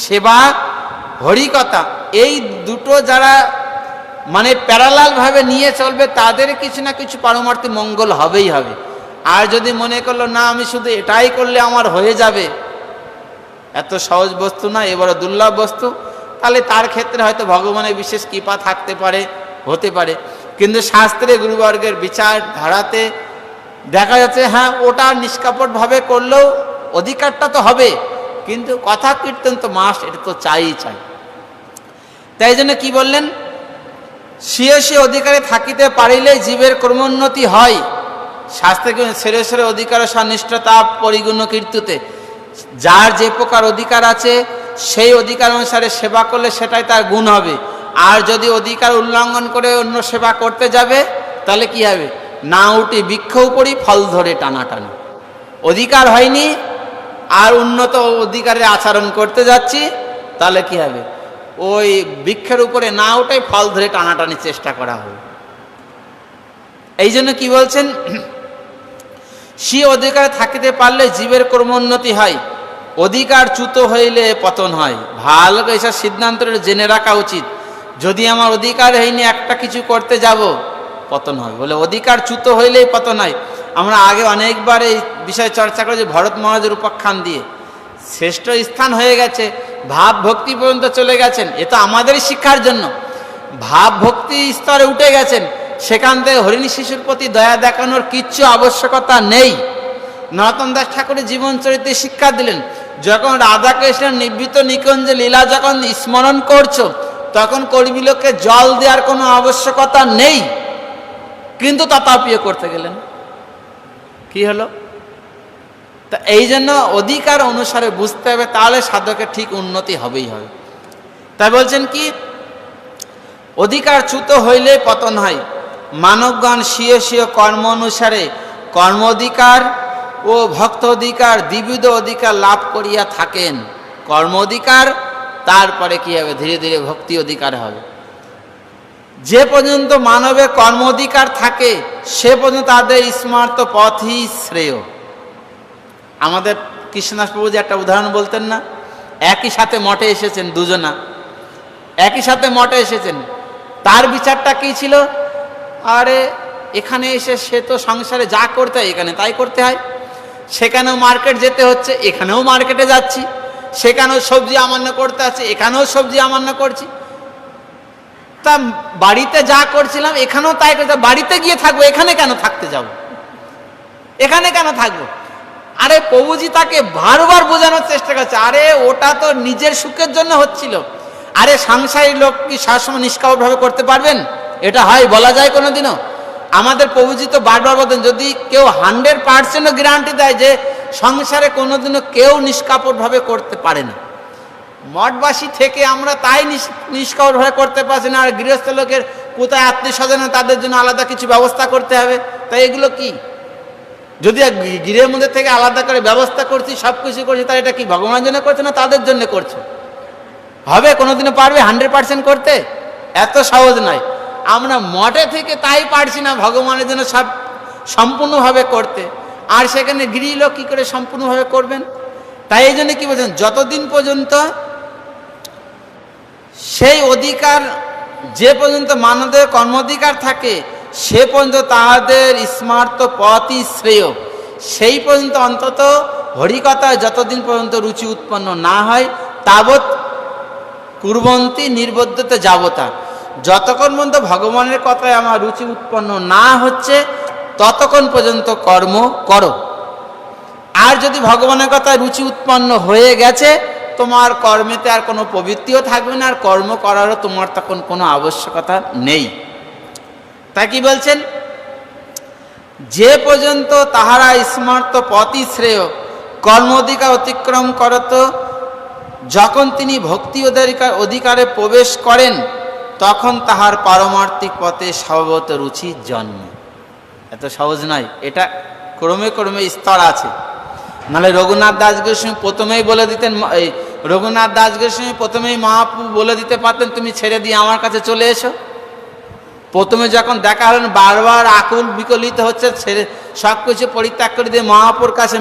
সেবা হরিকথা এই দুটো যারা মানে প্যারালালভাবে নিয়ে চলবে, তাদের কিছু না কিছু পারমার্থিক মঙ্গল হবেই হবে। আর যদি মনে করলো না আমি শুধু এটাই করলে আমার হয়ে যাবে, এত সহজ বস্তু না, এবারে দুর্লভ বস্তু, তাহলে তার ক্ষেত্রে হয়তো ভগবানের বিশেষ কৃপা থাকতে পারে, হতে পারে। কিন্তু শাস্ত্রে গুরুবর্গের বিচার ধারাতে দেখা যাচ্ছে হ্যাঁ ওটা নিষ্কাপটভাবে করলেও অধিকারটা তো হবে, কিন্তু কথা কীর্তন তো মাস্ট, এটা তো চাই। তাই জন্য কি বললেন, স্বীয় স্বীয় অধিকারে থাকিতে পারিলে জীবের কর্মোন্নতি হয়। শাস্ত্রে সেরে সেরে অধিকার সনিষ্ঠতা পরিগুণ কীর্তুতে, যার যে প্রকার অধিকার আছে সেই অধিকার অনুসারে সেবা করলে সেটাই তার গুণ হবে। আর যদি অধিকার উল্লঙ্ঘন করে অন্য সেবা করতে যাবে, তাহলে কি হবে, না উঠি বৃক্ষ উপরই ফল ধরে টানাটানি। অধিকার হয়নি আর উন্নত অধিকারের আচরণ করতে যাচ্ছি, তাহলে কি হবে, ওই বৃক্ষের উপরে না উঠে ফল ধরে টানাটানি চেষ্টা করা হবে। এই জন্য কি বলছেন, সে অধিকার থাকিতে পারলে জীবের কর্মোন্নতি হয়, অধিকার চ্যুত হইলে পতন হয়। ভালো করে এসব সিদ্ধান্তটা জেনে রাখা উচিত। যদি আমার অধিকার হয়নি একটা কিছু করতে যাব, পতন হবে। বলে অধিকার চ্যুত হইলেই পতন হয়। আমরা আগে অনেকবার এই বিষয়ে চর্চা করেছি ভরত মহারাজের উপাখ্যান দিয়ে। শ্রেষ্ঠ স্থান হয়ে গেছে, ভাব ভক্তি পর্যন্ত চলে গেছেন, এ তো আমাদেরই শিক্ষার জন্য। ভাব ভক্তি স্তরে উঠে গেছেন, সেখান থেকে হরিণী শিশুর প্রতি দয়া দেখানোর কিচ্ছু আবশ্যকতা নেই। নরোত্তম দাস ঠাকুরের জীবন চরিত্রে শিক্ষা দিলেন, যখন রাধাকৃষ্ণের নিবৃত নিকুঞ্জে লীলা যখন স্মরণ করছো, তখন কর্মীলোককে জল দেওয়ার কোনো আবশ্যকতা নেই, কিন্তু তথাপিও করতে গেলেন, কি হলো? তা এই জন্য অধিকার অনুসারে বুঝতে হবে, তাহলে সাধকের ঠিক উন্নতি হবেই হবে। তাই বলছেন কি, অধিকার চ্যুত হইলে পতন হয়। মানবগণ স্বীয় স্বীয় কর্ম অনুসারে কর্ম অধিকার ও ভক্ত অধিকার দ্বিবিধ অধিকার লাভ করিয়া থাকেন। কর্ম অধিকার, তারপরে কি হবে, ধীরে ধীরে ভক্তি অধিকার হবে। যে পর্যন্ত মানবের কর্ম অধিকার থাকে, সে পর্যন্ত তাদের স্মার্ত পথই শ্রেয়। আমাদের কৃষ্ণদাস প্রভু যে একটা উদাহরণ বলতেন না, একই সাথে মঠে এসেছেন দুজনা, একই সাথে মঠে এসেছেন, তার বিচারটা কি ছিল, আরে এখানে এসে সে তো সংসারে যা করতে হয় এখানে তাই করতে হয়, সেখানেও মার্কেট যেতে হচ্ছে, এখানেও মার্কেটে যাচ্ছি, সেখানেও সবজি আমান্য করতে আছে, এখানেও সবজি আমান্য করছি, তা বাড়িতে যা করছিলাম এখানেও তাই করতে, বাড়িতে গিয়ে থাকবো, এখানে কেন থাকতে যাব, এখানে কেন থাকবো? আরে প্রভুজি তাকে বারবার বোঝানোর চেষ্টা করছে, আরে ওটা তো নিজের সুখের জন্য হচ্ছিল। আরে সংসারী লোক কি সবসময় নিষ্কামভাবে করতে পারবেন? এটা হয়, বলা যায় কোনোদিনও? আমাদের প্রভুজি তো বারবার বলতেন, যদি কেউ 100% গ্যারান্টি দেয় যে সংসারে কোনোদিনও কেউ নিষ্কাপটভাবে করতে পারে না, মঠবাসী থেকে আমরা তাই নিষ্কাপটভাবে করতে পারছি না, আর গৃহস্থ লোকের কোথায় আত্মীয় স্বজন তাদের জন্য আলাদা কিছু ব্যবস্থা করতে হবে। তাই এগুলো কি, যদি গৃহের মধ্যে থেকে আলাদা করে ব্যবস্থা করছি, সব কিছু করছি, তাই এটা কি ভগবানের জন্য করছে না তাদের জন্য করছে? হবে কোনোদিনও পারবে 100% করতে? এত সহজ নয়। আমরা মঠে থেকে তাই পারছি না ভগবানের জন্য সব সম্পূর্ণভাবে করতে, আর সেখানে গৃহলোক কী করে সম্পূর্ণভাবে করবেন? তাই এই জন্য কি বলছেন, যতদিন পর্যন্ত সেই অধিকার, যে পর্যন্ত মানবের কর্মাধিকার থাকে, সে পর্যন্ত তাহাদের স্মার্ত পথই শ্রেয়। সেই পর্যন্ত অন্তত হরিকথায় যতদিন পর্যন্ত রুচি উৎপন্ন না হয়, তাবৎ কুর্বন্তী নির্বদ্ধতে যাবতা। যতক্ষণ পর্যন্ত ভগবানের কথায় আমার রুচি উৎপন্ন না হচ্ছে, ততক্ষণ পর্যন্ত কর্ম করো। আর যদি ভগবানের কথায় রুচি উৎপন্ন হয়ে গেছে, তোমার কর্মেতে আর কোনো প্রবৃত্তিও থাকবে না, আর কর্ম করারও তোমার তখন কোনো আবশ্যকতা নেই। তা কি বলছেন, যে পর্যন্ত তাহারা স্মার্ত পতি শ্রেয় কর্ম অধিকার অতিক্রম করত, যখন তিনি ভক্তি অধিকারে প্রবেশ করেন, তখন তাহার পারমার্থিক পথে স্বভাবত রুচি জন্মে। এত সহজ নয়, এটা ক্রমে ক্রমে স্তর আছে। নাহলে রঘুনাথ দাস গোস্বামী প্রথমেই বলে দিতেন, রঘুনাথ দাস গোস্বামী প্রথমেই মহাপ্রভু বলে দিতে পারতেন তুমি ছেড়ে দিয়ে আমার কাছে চলে এসো। প্রথমে যখন দেখা হলেন বারবার আকুল বিকলিত হচ্ছে, ছেড়ে সব কিছু পরিত্যাগ করে দিয়ে মহাপুর কাছে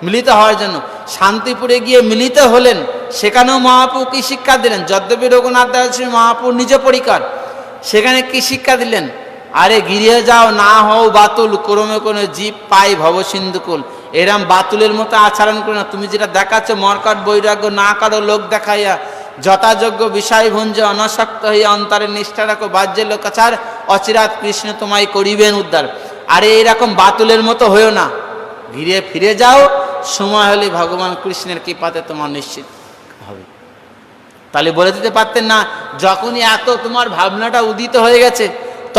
মিলিত হওয়ার জন্য শান্তিপুরে গিয়ে মিলিত হলেন। সেখানেও মহাপ্রভু কি শিক্ষা দিলেন? যদ্যপি রঘুনাথ দাস মহাপ্রভু নিজ পরিকর, সেখানে কি শিক্ষা দিলেন? আরে গিরিয়ে যাও, না হও বাতুল, ক্রমে কোনো জীব পাই ভবসিন্ধুকুল। এরম বাতুলের মতো আচরণ করে না। তুমি যেটা দেখাচ্ছ মর্কট বৈরাগ্য না কারো লোক দেখাইয়া, যথাযোগ্য বিষয় ভুঞ্জ অনাসক্ত হইয়া অন্তরে নিষ্ঠা রাখো, বাহ্যে লোকাচার অচিরাত কৃষ্ণ তোমায় করিবেন উদ্ধার। আরে এইরকম বাতুলের মতো হয়েও না, ঘিরে ফিরে যাও, সময় হলে ভগবান কৃষ্ণের কৃপাতে তোমার নিশ্চিত হবে। তাহলে বলে দিতে পারতেন না, যখনই এত তোমার ভাবনাটা উদিত হয়ে গেছে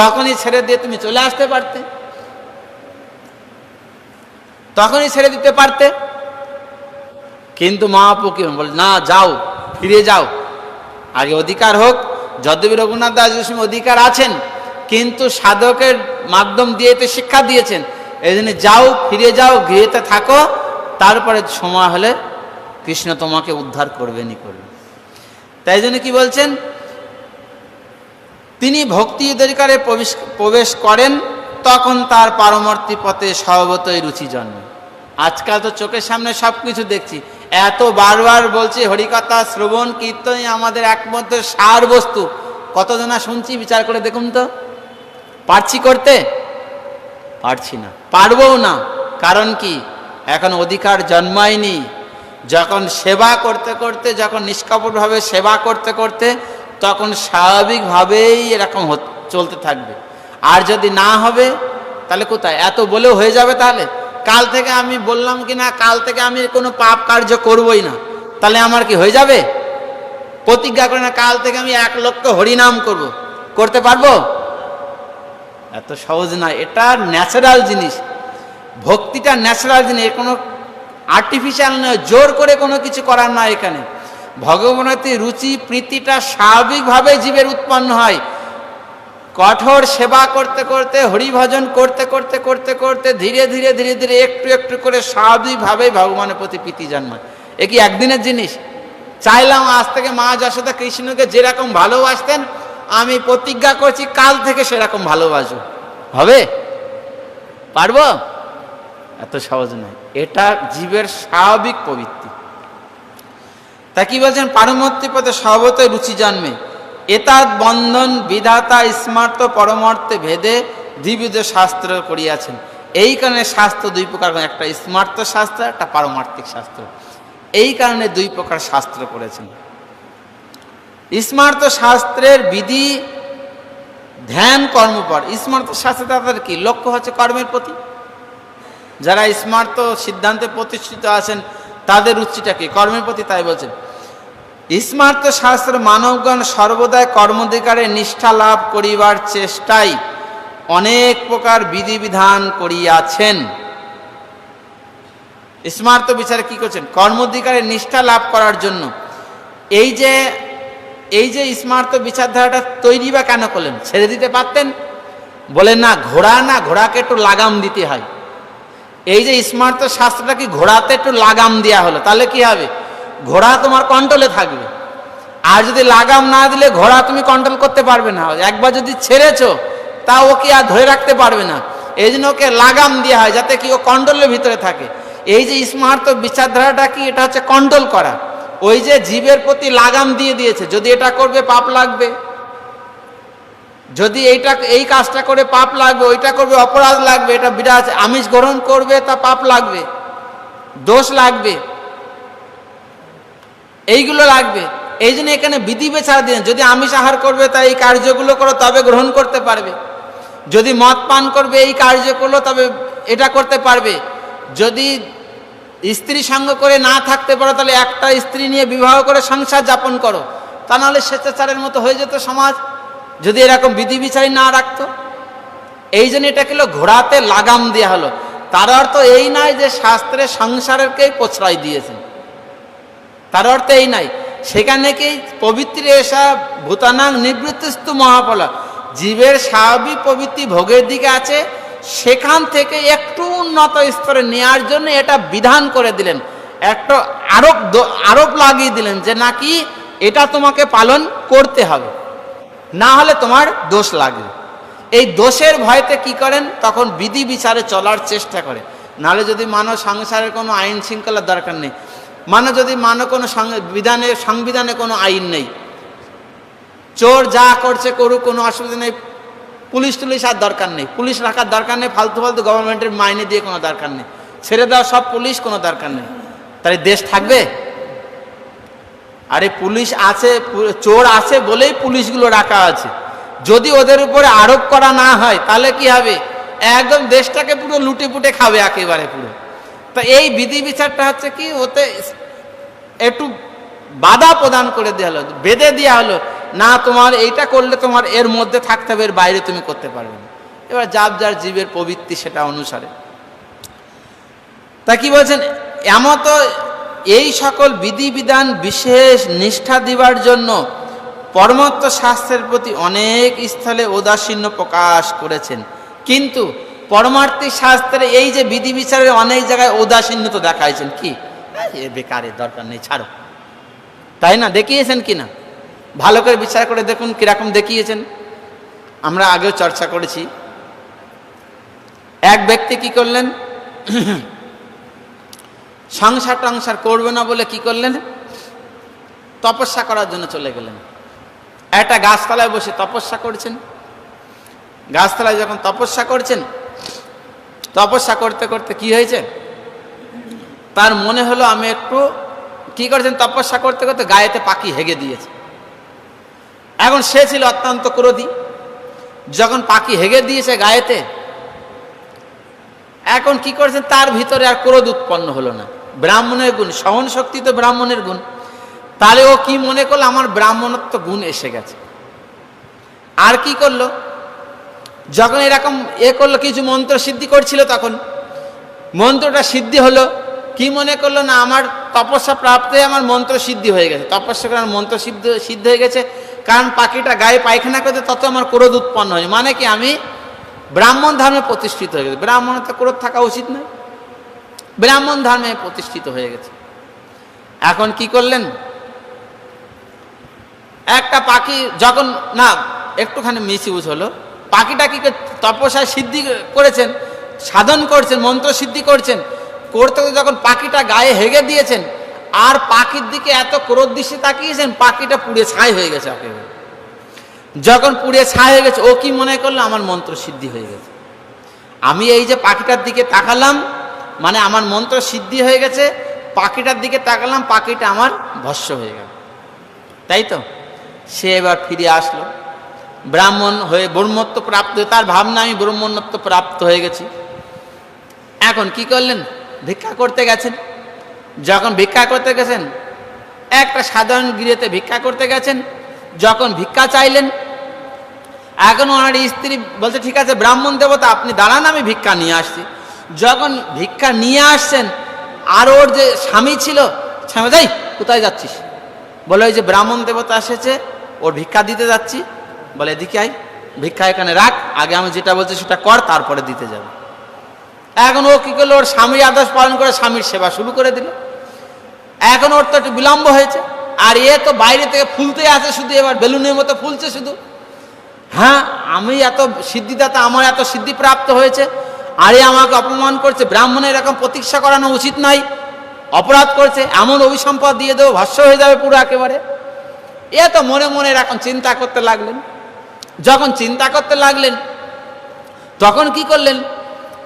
তখনই ছেড়ে দিয়ে তুমি চলে আসতে পারতে, তখনই ছেড়ে দিতে পারতে। কিন্তু মহাপ্রভু কি বলে, না যাও, ফিরে যাও, আগে অধিকার হোক। যদ্যপি রঘুনাথ দাস গোস্বামী অধিকার আছেন, কিন্তু সাধকের মাধ্যম দিয়ে তো শিক্ষা দিয়েছেন। এই জন্য যাও, ফিরে যাও, গৃহেতে থাকো, তারপরে সময় হলে কৃষ্ণ তোমাকে উদ্ধার করবেনই করবেন। তাই জন্য কি বলছেন, তিনি ভক্তি অধিকারে প্রবেশ করেন, তখন তার পারমার্থী পথে স্বভাবতই রুচি জন্মে। আজকাল তো চোখের সামনে সব কিছু দেখছি, এত বারবার বলছি হরিকথা শ্রবণ কীর্তনই আমাদের একমাত্র সার বস্তু। কতজনা শুনছি, বিচার করে দেখুন তো। পারছি করতে? পারছি না, পারবও না। কারণ কি, এখন অধিকার জন্মায়নি। যখন সেবা করতে করতে, যখন নিষ্কপটভাবে সেবা করতে করতে, তখন স্বাভাবিকভাবেই এরকম চলতে থাকবে। আর যদি না হবে তাহলে কোথায়? এত বলেও হয়ে যাবে। তাহলে কাল থেকে আমি বললাম কি না, কাল থেকে আমি কোনো পাপ কার্য করবই না, তাহলে আমার কি হয়ে যাবে? প্রতিজ্ঞা করে না, কাল থেকে আমি 1 লক্ষ হরিনাম করব, করতে পারবো? এত সহজ না। এটা ন্যাচারাল জিনিস, ভক্তিটা ন্যাচারাল জিনিস, এর কোনো আর্টিফিশিয়াল নয়, জোর করে কোনো কিছু করার নয়। এখানে ভগবানের রুচি প্রীতিটা স্বাভাবিকভাবে জীবের উৎপন্ন হয়। কঠোর সেবা করতে করতে, হরিভজন করতে করতে করতে করতে ধীরে ধীরে ধীরে ধীরে একটু একটু করে স্বাভাবিকভাবে ভগবানের প্রতি প্রীতি জন্মায়। এ কি একদিনের জিনিস? চাইলাম আজ থেকে মা যশোদা কৃষ্ণকে যেরকম ভালোবাসতেন, আমি প্রতিজ্ঞা করছি কাল থেকে সেরকম ভালোবাসবো, হবে? পারবো? এত সহজ নয়। এটা জীবের স্বাভাবিক প্রবৃত্তি। তা কি বলছেন, পারমার্থী পথে স্বভাবতই রুচি জন্মে। এতাদ বন্ধন বিধাতা স্মার্ত পরমার্থে ভেদে দ্বিবিধ শাস্ত্র করিয়াছেন। এই কারণে শাস্ত্র 2 প্রকার, একটা স্মার্ত শাস্ত্র, একটা পারমার্থিক শাস্ত্র। এই কারণে 2 প্রকার শাস্ত্র করেছেন। স্মার্ত শাস্ত্রের বিধি ধ্যান কর্মপর। স্মার্ত শাস্ত্রে তাদের কি লক্ষ্য হচ্ছে কর্মের প্রতি। যারা স্মার্ত সিদ্ধান্তে প্রতিষ্ঠিত আছেন তাদের রুচিটা কি কর্মের প্রতি। তাই বলছেন, স্মার্ত শাস্ত্র মানবগণ সর্বদাই কর্মাধিকারে নিষ্ঠা লাভ করিবার চেষ্টায় অনেক প্রকার বিধিবিধান করিয়াছেন। স্মার্ত বিচারে কি করছেন, কর্মাধিকারে নিষ্ঠা লাভ করার জন্য। এই যে স্মার্ত বিচারধারাটা তৈরি বা কেন করলেন? ছেড়ে দিতে পারতেন? বলেন না, ঘোড়াকে একটু লাগাম দিতে হয়। এই যে স্মার্ত শাস্ত্রটা কি ঘোড়াতে একটু লাগাম দেওয়া হলো, তাহলে কি হবে? ঘোড়া তোমার কন্ট্রোলে থাকবে। আর যদি লাগাম না দিলে ঘোড়া তুমি কন্ট্রোল করতে পারবে না। একবার যদি ছেড়েছো তা ওকে আর ধরে রাখতে পারবে না। এই জন্য ওকে লাগাম দেওয়া হয়, যাতে কি ও কন্ট্রোলের ভিতরে থাকে। এই যে স্মার্ত বিচারধারাটা কি, এটা হচ্ছে কন্ট্রোল করা। ওই যে জীবের প্রতি লাগাম দিয়ে দিয়েছে, যদি এটা করবে পাপ লাগবে, যদি এই কাজটা করে পাপ লাগবে, ওইটা করবে অপরাধ লাগবে, এটা বিরাট আমিষ গ্রহণ করবে তা পাপ লাগবে, দোষ লাগবে, এইগুলো লাগবে। এই জন্য এখানে বিধি বিচার দিন, যদি আমিষ আহার করবে তা এই কার্যগুলো করো তবে গ্রহণ করতে পারবে। যদি মদ পান করবে এই কার্য করলো তবে এটা করতে পারবে, যদি স্ত্রী সঙ্গ করে না থাকতে পারো তাহলে একটা স্ত্রী নিয়ে বিবাহ করে সংসার যাপন করো, তা নাহলে স্বেচ্ছাচারের মতো হয়ে যেত সমাজ যদি এরকম বিধিবিচারী না রাখতো। এই জন্য এটাকে ঘোড়াতে লাগাম দেওয়া হলো। তার অর্থ এই নয় যে শাস্ত্রে সংসারকেই প্রশ্রয় দিয়েছেন, তার অর্থ এই নাই। সেখানে কি পবিত্র এসা ভূতানাং নিবৃত্তিস্তু মহাফলা, জীবের স্বাভাবিক প্রবৃত্তি ভোগের দিকে আছে, সেখান থেকে একটু উন্নত স্তরে নেওয়ার জন্য এটা বিধান করে দিলেন, একটা আরোপ লাগিয়ে দিলেন যে নাকি এটা তোমাকে পালন করতে হবে, না হলে তোমার দোষ লাগবে। এই দোষের ভয়তে কি করেন, তখন বিধি বিচারে চলার চেষ্টা করে। নাহলে যদি মানো সংসারের কোনো আইন শৃঙ্খলার দরকার নেই, যদি মানো কোনো সংবিধানে কোনো আইন নেই, চোর যা করছে করুক, কোনো অসুবিধা নেই, পুলিশ আর দরকার নেই, পুলিশ রাখার দরকার নেই, ফালতু গভর্নমেন্টের মাইনে দিয়ে কোনো দরকার নেই, ছেড়ে দেওয়া সব পুলিশ, কোনো দরকার নেই, তাহলে দেশ থাকবে? আরে পুলিশ আছে, চোর আছে বলেই পুলিশগুলো রাখা আছে। যদি ওদের উপরে আরোপ করা না হয় তাহলে কি হবে, একদম দেশটাকে পুরো লুটে পুটে খাবে একেবারে পুরো। তো এই বিধি বিচারটা হচ্ছে কি, ওতে একটু বাধা প্রদান করে দেওয়া হলো, বেঁধে দেওয়া হলো, না তোমার এইটা করলে তোমার এর মধ্যে থাকতে হবে, এর বাইরে তুমি করতে পারবে না। এবার যার জীবের প্রবৃত্তি সেটা অনুসারে। তা কি বলছেন, এমত এই সকল বিধিবিধান বিশেষ নিষ্ঠা দিবার জন্য পরমার্থ শাস্ত্রের প্রতি অনেক স্থলে ঔদাসীন্য প্রকাশ করেছেন। কিন্তু পরমার্থিক শাস্ত্রে এই যে বিধি বিচারের অনেক জায়গায় ঔদাসীন্যতা দেখাইছেন, কি বেকারের দরকার নেই, ছাড়ো, তাই না? দেখিয়েছেন কি না? ভালো করে বিচার করে দেখুন কিরকম দেখিয়েছেন। আমরা আগেও চর্চা করেছি, এক ব্যক্তি কি করলেন, সংসার টংসার করবে না বলে কি করলেন, তপস্যা করার জন্য চলে গেলেন। একটা গাছতলায় বসে তপস্যা করছেন। গাছতলায় যখন তপস্যা করছেন, তপস্যা করতে করতে কি হয়েছে, তার মনে হলো আমি একটু কি করছেন, তপস্যা করতে করতে গায়েতে পাখি হেগে দিয়েছে। এখন সে ছিল অত্যন্ত ক্রোধী, যখন পাখি হেগে দিয়েছে গায়েতে, এখন কি করছেন, তার ভিতরে আর ক্রোধ উৎপন্ন হলো না। ব্রাহ্মণের গুণ, সহন শক্তি তো ব্রাহ্মণের গুণ, তাহলে ও কি মনে করলো, আমার ব্রাহ্মণত্ব গুণ এসে গেছে। আর কি করলো, যখন এরকম করলো, কিছু মন্ত্র সিদ্ধি করছিল, তখন মন্ত্রটা সিদ্ধি হলো, কি মনে করলো, না আমার তপস্যা প্রাপ্ত হয়ে আমার মন্ত্র সিদ্ধি হয়ে গেছে, তপস্যা করে আমার মন্ত্র সিদ্ধ হয়ে গেছে, কারণ পাখিটা গায়ে পায়খানা করতে তত আমার ক্রোধ উৎপন্ন হয়, মানে কি আমি ব্রাহ্মণ ধর্মে প্রতিষ্ঠিত হয়ে গেছে। ব্রাহ্মণের তো ক্রোধ থাকা উচিত নয়, ব্রাহ্মণ ধর্মে প্রতিষ্ঠিত হয়ে গেছে। এখন কি করলেন, একটা পাখি যখন না একটুখানি মিসইউজ হলো, পাখিটা কি তপস্যা সিদ্ধি করেছেন, সাধন করছেন, মন্ত্র সিদ্ধি করছেন, করতে যখন পাখিটা গায়ে হেগে দিয়েছেন, আর পাখির দিকে এত ক্রোধ দৃষ্টি তাকিয়েছেন, পাখিটা পুড়ে ছাই হয়ে গেছে একেবারে। যখন পুড়ে ছাই হয়ে গেছে, ও কি মনে করলো, আমার মন্ত্র সিদ্ধি হয়ে গেছে। আমি এই যে পাখিটার দিকে তাকালাম, মানে আমার মন্ত্র সিদ্ধি হয়ে গেছে, পাখিটার দিকে তাকালাম, পাখিটা আমার ভস্ম হয়ে গেল, তাই তো? সে এবার ফিরে আসলো, ব্রাহ্মণ হয়ে ব্রহ্মত্ব প্রাপ্ত, তার ভাবনা আমি ব্রহ্মণ্যত্ব প্রাপ্ত হয়ে গেছি। এখন কি করলেন, ভিক্ষা করতে গেছেন। যখন ভিক্ষা করতে গেছেন, একটা সাধারণ গৃহেতে ভিক্ষা করতে গেছেন, যখন ভিক্ষা চাইলেন, এখন ওনার স্ত্রী বলছে ঠিক আছে ব্রাহ্মণ দেবতা আপনি দাঁড়ান, আমি ভিক্ষা নিয়ে আসছি। যখন ভিক্ষা নিয়ে আসছেন, আর ওর যে স্বামী ছিল, স্বামী যাই কোথায় যাচ্ছিস, বলে ওই যে ব্রাহ্মণ দেবতা এসেছে, ওর ভিক্ষা দিতে যাচ্ছি। বলে এদিকে আই, ভিক্ষা এখানে রাখ, আগে আমি যেটা বলছি সেটা কর, তারপরে দিতে যাবে। এখন ও কি করলো, ওর স্বামীর আদেশ পালন করে স্বামীর সেবা শুরু করে দিল। এখন ওর তো একটু বিলম্ব হয়েছে, আর এ তো বাইরে থেকে ফুলতে আছে শুধু, এবার বেলুনের মতো ফুলছে শুধু। হ্যাঁ, আমি এত সিদ্ধিদাতা, আমার এত সিদ্ধি প্রাপ্ত হয়েছে, আরে আমাকে অপমান করছে, ব্রাহ্মণের এরকম প্রতীক্ষা করানো উচিত নয়, অপরাধ করছে, এমন অভিসম্পদ দিয়ে দেবো ভস্য হয়ে যাবে পুরো একেবারে। এ তো মনে মনে এখন চিন্তা করতে লাগলেন। যখন চিন্তা করতে লাগলেন, তখন কি করলেন,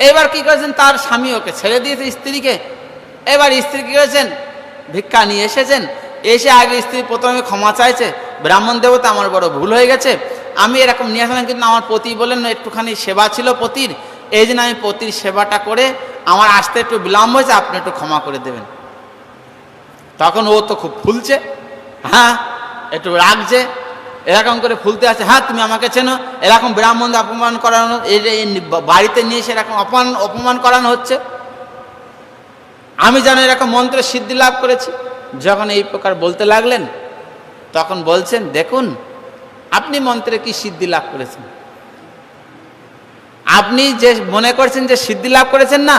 এবার কি করেছেন, তার স্বামী ওকে ছেড়ে দিয়েছে স্ত্রীকে। এবার স্ত্রী কি করেছেন, ভিক্ষা নিয়ে এসেছেন, এসে আগে স্ত্রী প্রথমে ক্ষমা চাইছে, ব্রাহ্মণ দেবতা আমার বড় ভুল হয়ে গেছে, আমি এরকম নিয়ে আসলাম, কিন্তু আমার পতি বললেন একটুখানি সেবা ছিল পতির, এই জন্য আমি পতির সেবাটা করে আমার আসতে একটু বিলম্ব হয়েছে, আপনি একটু ক্ষমা করে দেবেন। তখন ও তো খুব ফুলছে, হ্যাঁ একটু রাগছে, এরকম করে ফুলতে আছে, হ্যাঁ তুমি আমাকে চেনো, এরকম ব্রাহ্মণদের অপমান করানো, বাড়িতে নিয়ে এসে এরকম অপমান করানো হচ্ছে, আমি যেন এরকম মন্ত্রের সিদ্ধি লাভ করেছি। যখন এই প্রকার বলতে লাগলেন তখন বলছেন, দেখুন আপনি মন্ত্রে কি সিদ্ধি লাভ করেছেন, আপনি যে মনে করছেন যে সিদ্ধি লাভ করেছেন না,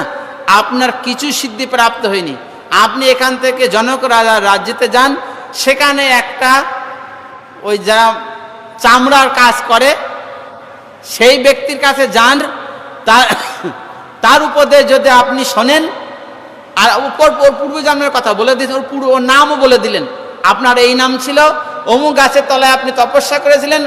আপনার কিছু সিদ্ধি প্রাপ্ত হয়নি। আপনি এখান থেকে জনক রাজ্যতে যান, সেখানে একটা ওই যারা চামড়ার কাজ করে সেই ব্যক্তির কাছে যান, তার উপদেশ যদি আপনি শোনেন, আর উপর পূর্বজন্মের কথা বলে দিয়েছেন, ওর নামও বলে দিলেন, আপনার এই নাম ছিল, অমুক গাছের তলায় আপনি তপস্যা করেছিলেন,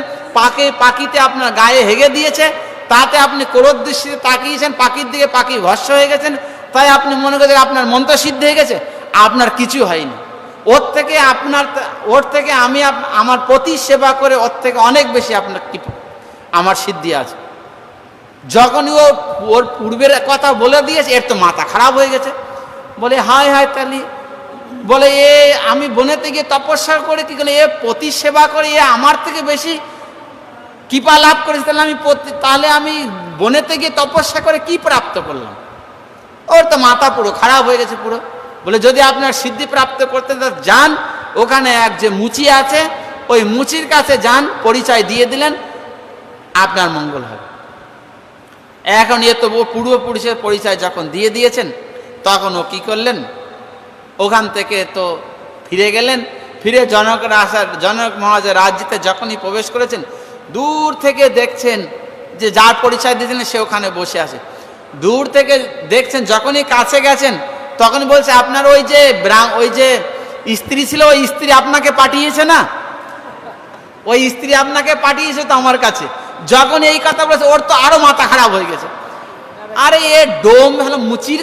পাখিতে আপনার গায়ে হেগে দিয়েছে, তাতে আপনি ক্রোধ দৃষ্টিতে তাকিয়েছেন, পাখির দিকে পাখি ভস্য হয়ে গেছেন, তাই আপনি মনে করছেন আপনার মন্ত্র সিদ্ধ হয়ে গেছে। আপনার কিছু হয়নি, ওর থেকে আমি আমার প্রতি সেবা করে ওর থেকে অনেক বেশি আপনার আমার সিদ্ধি আছে। যখনই ওর পূর্বের কথা বলে দিয়েছে, এর তো মাথা খারাপ হয়ে গেছে, বলে হায় হায় তালি, বলে এ আমি বনেতে গিয়ে তপস্যা করে কি করলে, এ প্রতি সেবা করে এ আমার থেকে বেশি কৃপা লাভ করেছে, তাহলে আমি বনেতে গিয়ে তপস্যা করে কি প্রাপ্ত করলাম। ওর তো মাথা পুরো খারাপ হয়ে গেছে পুরো। বলে যদি আপনার সিদ্ধি প্রাপ্ত করতে যান, ওখানে এক যে মুচি আছে, ওই মুচির কাছে যান, পরিচয় দিয়ে দিলেন, আপনার মঙ্গল হবে। এখন এ তো পূর্বপুরুষের পরিচয় যখন দিয়ে দিয়েছেন, তখন ও কি করলেন, ওখান থেকে তো ফিরে গেলেন। ফিরে জনক মহারাজের রাজ্যতে যখনই প্রবেশ করেছেন, দূর থেকে দেখছেন যে যার পরিচয় দিয়েছিলেন সে ওখানে বসে আছে। দূর থেকে দেখছেন, যখনই কাছে গেছেন তখন বলছে, আপনার ওই যে স্ত্রী ছিল, ওই স্ত্রী আপনাকে পাঠিয়েছে না, ওই স্ত্রী আপনাকে পাঠিয়েছে তো আমার কাছে। যখন এই কথা বলেছে, ওর তো আরো মাথা খারাপ হয়ে গেছে। আরে এ ডোম হলো মুচির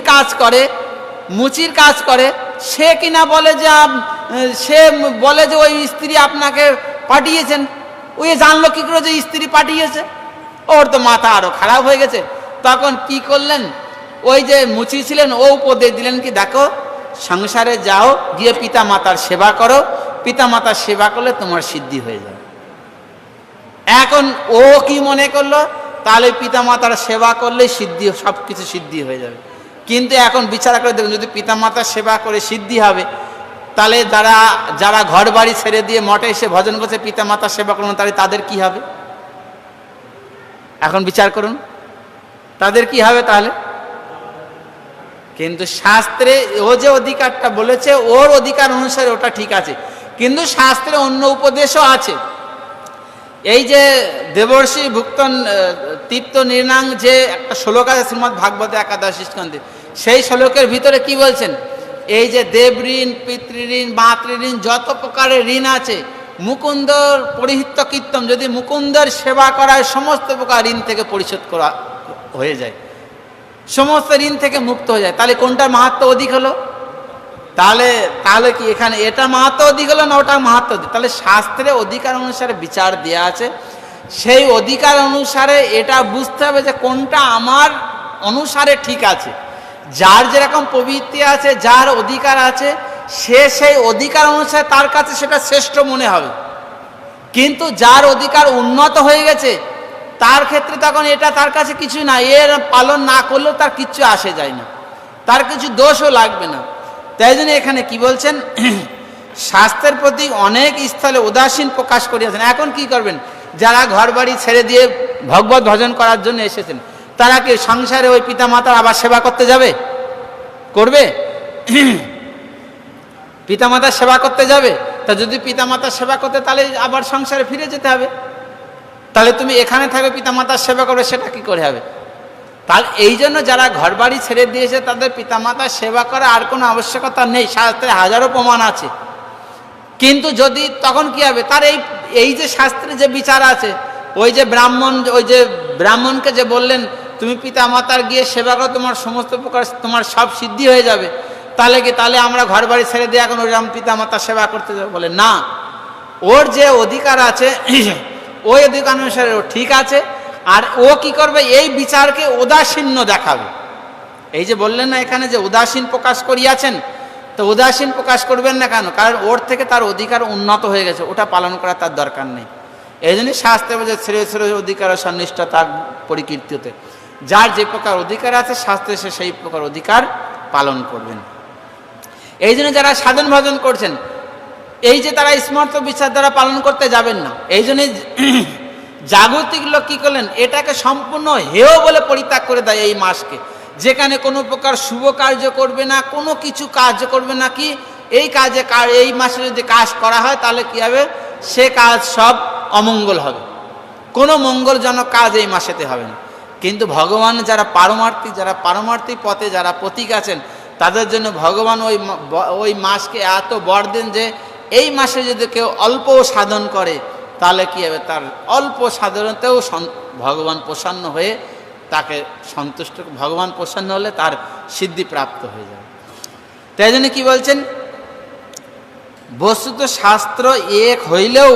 কাজ করে, সে কিনা বলে যে ওই স্ত্রী আপনাকে পাঠিয়েছেন, ওই জানলো কি করে যে স্ত্রী পাঠিয়েছে, ওর তো মাথা আরো খারাপ হয়ে গেছে। তখন কি করলেন, ওই যে মুচি ছিলেন, ও উপদেশ দিলেন কি, দেখো সংসারে যাও, গিয়ে পিতা মাতার সেবা করো, পিতা মাতার সেবা করলে তোমার সিদ্ধি হয়ে যাবে। এখন ও কি মনে করলো, তাহলে পিতা মাতার সেবা করলে সিদ্ধি, সবকিছু সিদ্ধি হয়ে যাবে। কিন্তু এখন বিচার করে দেখুন, যদি পিতা মাতার সেবা করে সিদ্ধি হবে, তাহলে যারা ঘর বাড়ি ছেড়ে দিয়ে মঠে এসে ভজন করছে, পিতা মাতার সেবা করুন, তাহলে তাদের কি হবে? এখন বিচার করুন, তাদের কি হবে তাহলে? কিন্তু শাস্ত্রে ও যে অধিকারটা বলেছে, ওর অধিকার অনুসারে ওটা ঠিক আছে, কিন্তু শাস্ত্রে অন্য উপদেশও আছে। এই যে দেবর্ষি ভুক্ত তীর্থ নির্ণাং যে একটা শ্লোক আছে শ্রীমদ্ ভাগবত একাদশী স্কন্ধে, সেই শ্লোকের ভিতরে কি বলছেন, এই যে দেব ঋণ, পিতৃঋণ, মাতৃঋণ, যত প্রকারের ঋণ আছে, মুকুন্দর পরিহিত কীর্তন, যদি মুকুন্দর সেবা করায় সমস্ত প্রকার ঋণ থেকে পরিশোধ করা হয়ে যায়, সমস্ত ঋণ থেকে মুক্ত হয়ে যায়। তাহলে কোনটার মাহাত্ম অধিক হলো? তাহলে কি এখানে এটা মাহাত্ম অধিক হলো না ওটা মাহাত্ম অধিক? তাহলে শাস্ত্রে অধিকার অনুসারে বিচার দেওয়া আছে, সেই অধিকার অনুসারে এটা বুঝতে হবে যে কোনটা আমার অনুসারে ঠিক আছে। যার যেরকম প্রবৃত্তি আছে, যার অধিকার আছে, সে সেই অধিকার অনুসারে তার কাছে সেটা শ্রেষ্ঠ মনে হবে। কিন্তু যার অধিকার উন্নত হয়ে গেছে, তার ক্ষেত্রে তখন এটা তার কাছে কিছু না, এর পালন না করলেও তার কিচ্ছু আসে যায় না, তার কিছু দোষও লাগবে না। তাই জন্য এখানে কি বলছেন, স্বাস্থ্যের প্রতি অনেক স্থলে উদাসীন প্রকাশ করিয়াছেন। এখন কি করবেন, যারা ঘর বাড়ি ছেড়ে দিয়ে ভগবত ভজন করার জন্য এসেছেন, তারা কি সংসারে ওই পিতা মাতার আবার সেবা করতে যাবে? করবে? পিতা মাতার সেবা করতে যাবে? তা যদি পিতা মাতার সেবা করতে, তাহলে আবার সংসারে ফিরে যেতে হবে। তাহলে তুমি এখানে থাকবে, পিতা মাতার সেবা করবে, সেটা কি করে হবে? তাহলে এই জন্য যারা ঘর বাড়ি ছেড়ে দিয়েছে, তাদের পিতা মাতার সেবা করা আর কোনো আবশ্যকতা নেই, শাস্ত্রে হাজারো প্রমাণ আছে। কিন্তু যদি তখন কি হবে, তার এই যে শাস্ত্রে যে বিচার আছে, ওই যে ব্রাহ্মণকে যে বললেন তুমি পিতা মাতার গিয়ে সেবা করো, তোমার সমস্ত প্রকার তোমার সব সিদ্ধি হয়ে যাবে, তাহলে আমরা ঘর বাড়ি ছেড়ে দিয়ে এখন ওই পিতা মাতার সেবা করতে যাবো? বলে না, ওর যে অধিকার আছে, ওই অধিকার অনুসারে ও ঠিক আছে, আর ও কি করবে, এই বিচারকে উদাসীন্য দেখাবে। এই যে বললেন না এখানে যে উদাসীন প্রকাশ করিয়াছেন, তো উদাসীন প্রকাশ করবেন না কেন? কারণ ওর থেকে তার অধিকার উন্নত হয়ে গেছে, ওটা পালন করা তার দরকার নেই। এই জন্যই শাস্ত্রে বলছে শ্রেয় অধিকার সন্নিষ্ঠ তার পরিকীর্তিতে, যার যে প্রকার অধিকার আছে শাস্ত্রে সে সেই প্রকার অধিকার পালন করবেন। এই জন্য যারা সাধন ভজন করছেন, এই যে তারা স্মর্ত বিচার দ্বারা পালন করতে যাবেন না। এই জন্যই জাগতিক লোক কি করলেন, এটাকে সম্পূর্ণ হেয় বলে পরিত্যাগ করে দেয় এই মাসকে। যেখানে কোনো প্রকার শুভ কার্য করবে না, কোনো কিছু কার্য করবে না, কি এই কাজে এই মাসে যদি কাজ করা হয় তাহলে কি হবে, সে কাজ সব অমঙ্গল হবে, কোনো মঙ্গলজনক কাজ এই মাসেতে হবে না। কিন্তু ভগবান যারা পারমার্থিক পথে যারা পথিক আছেন, তাদের জন্য ভগবান ওই মাসকে এত বর দেন যে এই মাসে যদি কেউ অল্প সাধন করে তাহলে কি হবে, তার অল্প সাধনতেও ভগবান প্রসন্ন হয়ে তাকে সন্তুষ্ট, ভগবান প্রসন্ন হলে তার সিদ্ধি প্রাপ্ত হয়ে যাবে। তাই জন্য কি বলছেন, বস্তুত শাস্ত্র এক হইলেও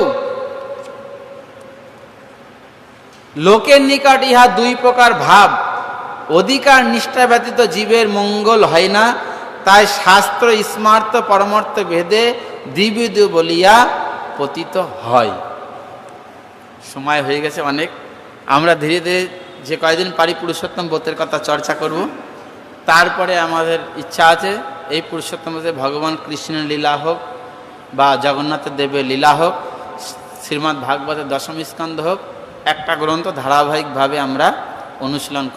লোকের নিকট ইহা দুই প্রকার ভাব, অধিকার নিষ্ঠা ব্যতীত জীবের মঙ্গল হয় না। তাই শাস্ত্র স্মার্ত পরমার্থ ভেদে দ্বিবিধ বলিয়া পতিত হয়। সময় হয়ে গেছে অনেক, আমরা ধীরে ধীরে যে কয়দিন পারি পুরুষোত্তম ব্রতের কথা চর্চা করব। তারপরে আমাদের ইচ্ছা আছে এই পুরুষোত্তম ব্রতে ভগবান কৃষ্ণের লীলা হোক বা জগন্নাথ দেবের লীলা হোক, শ্রীমদ্ ভাগবতের দশম স্কন্ধ হোক, একটা গ্রন্থ ধারাবাহিকভাবে আমরা অনুশীলন করব।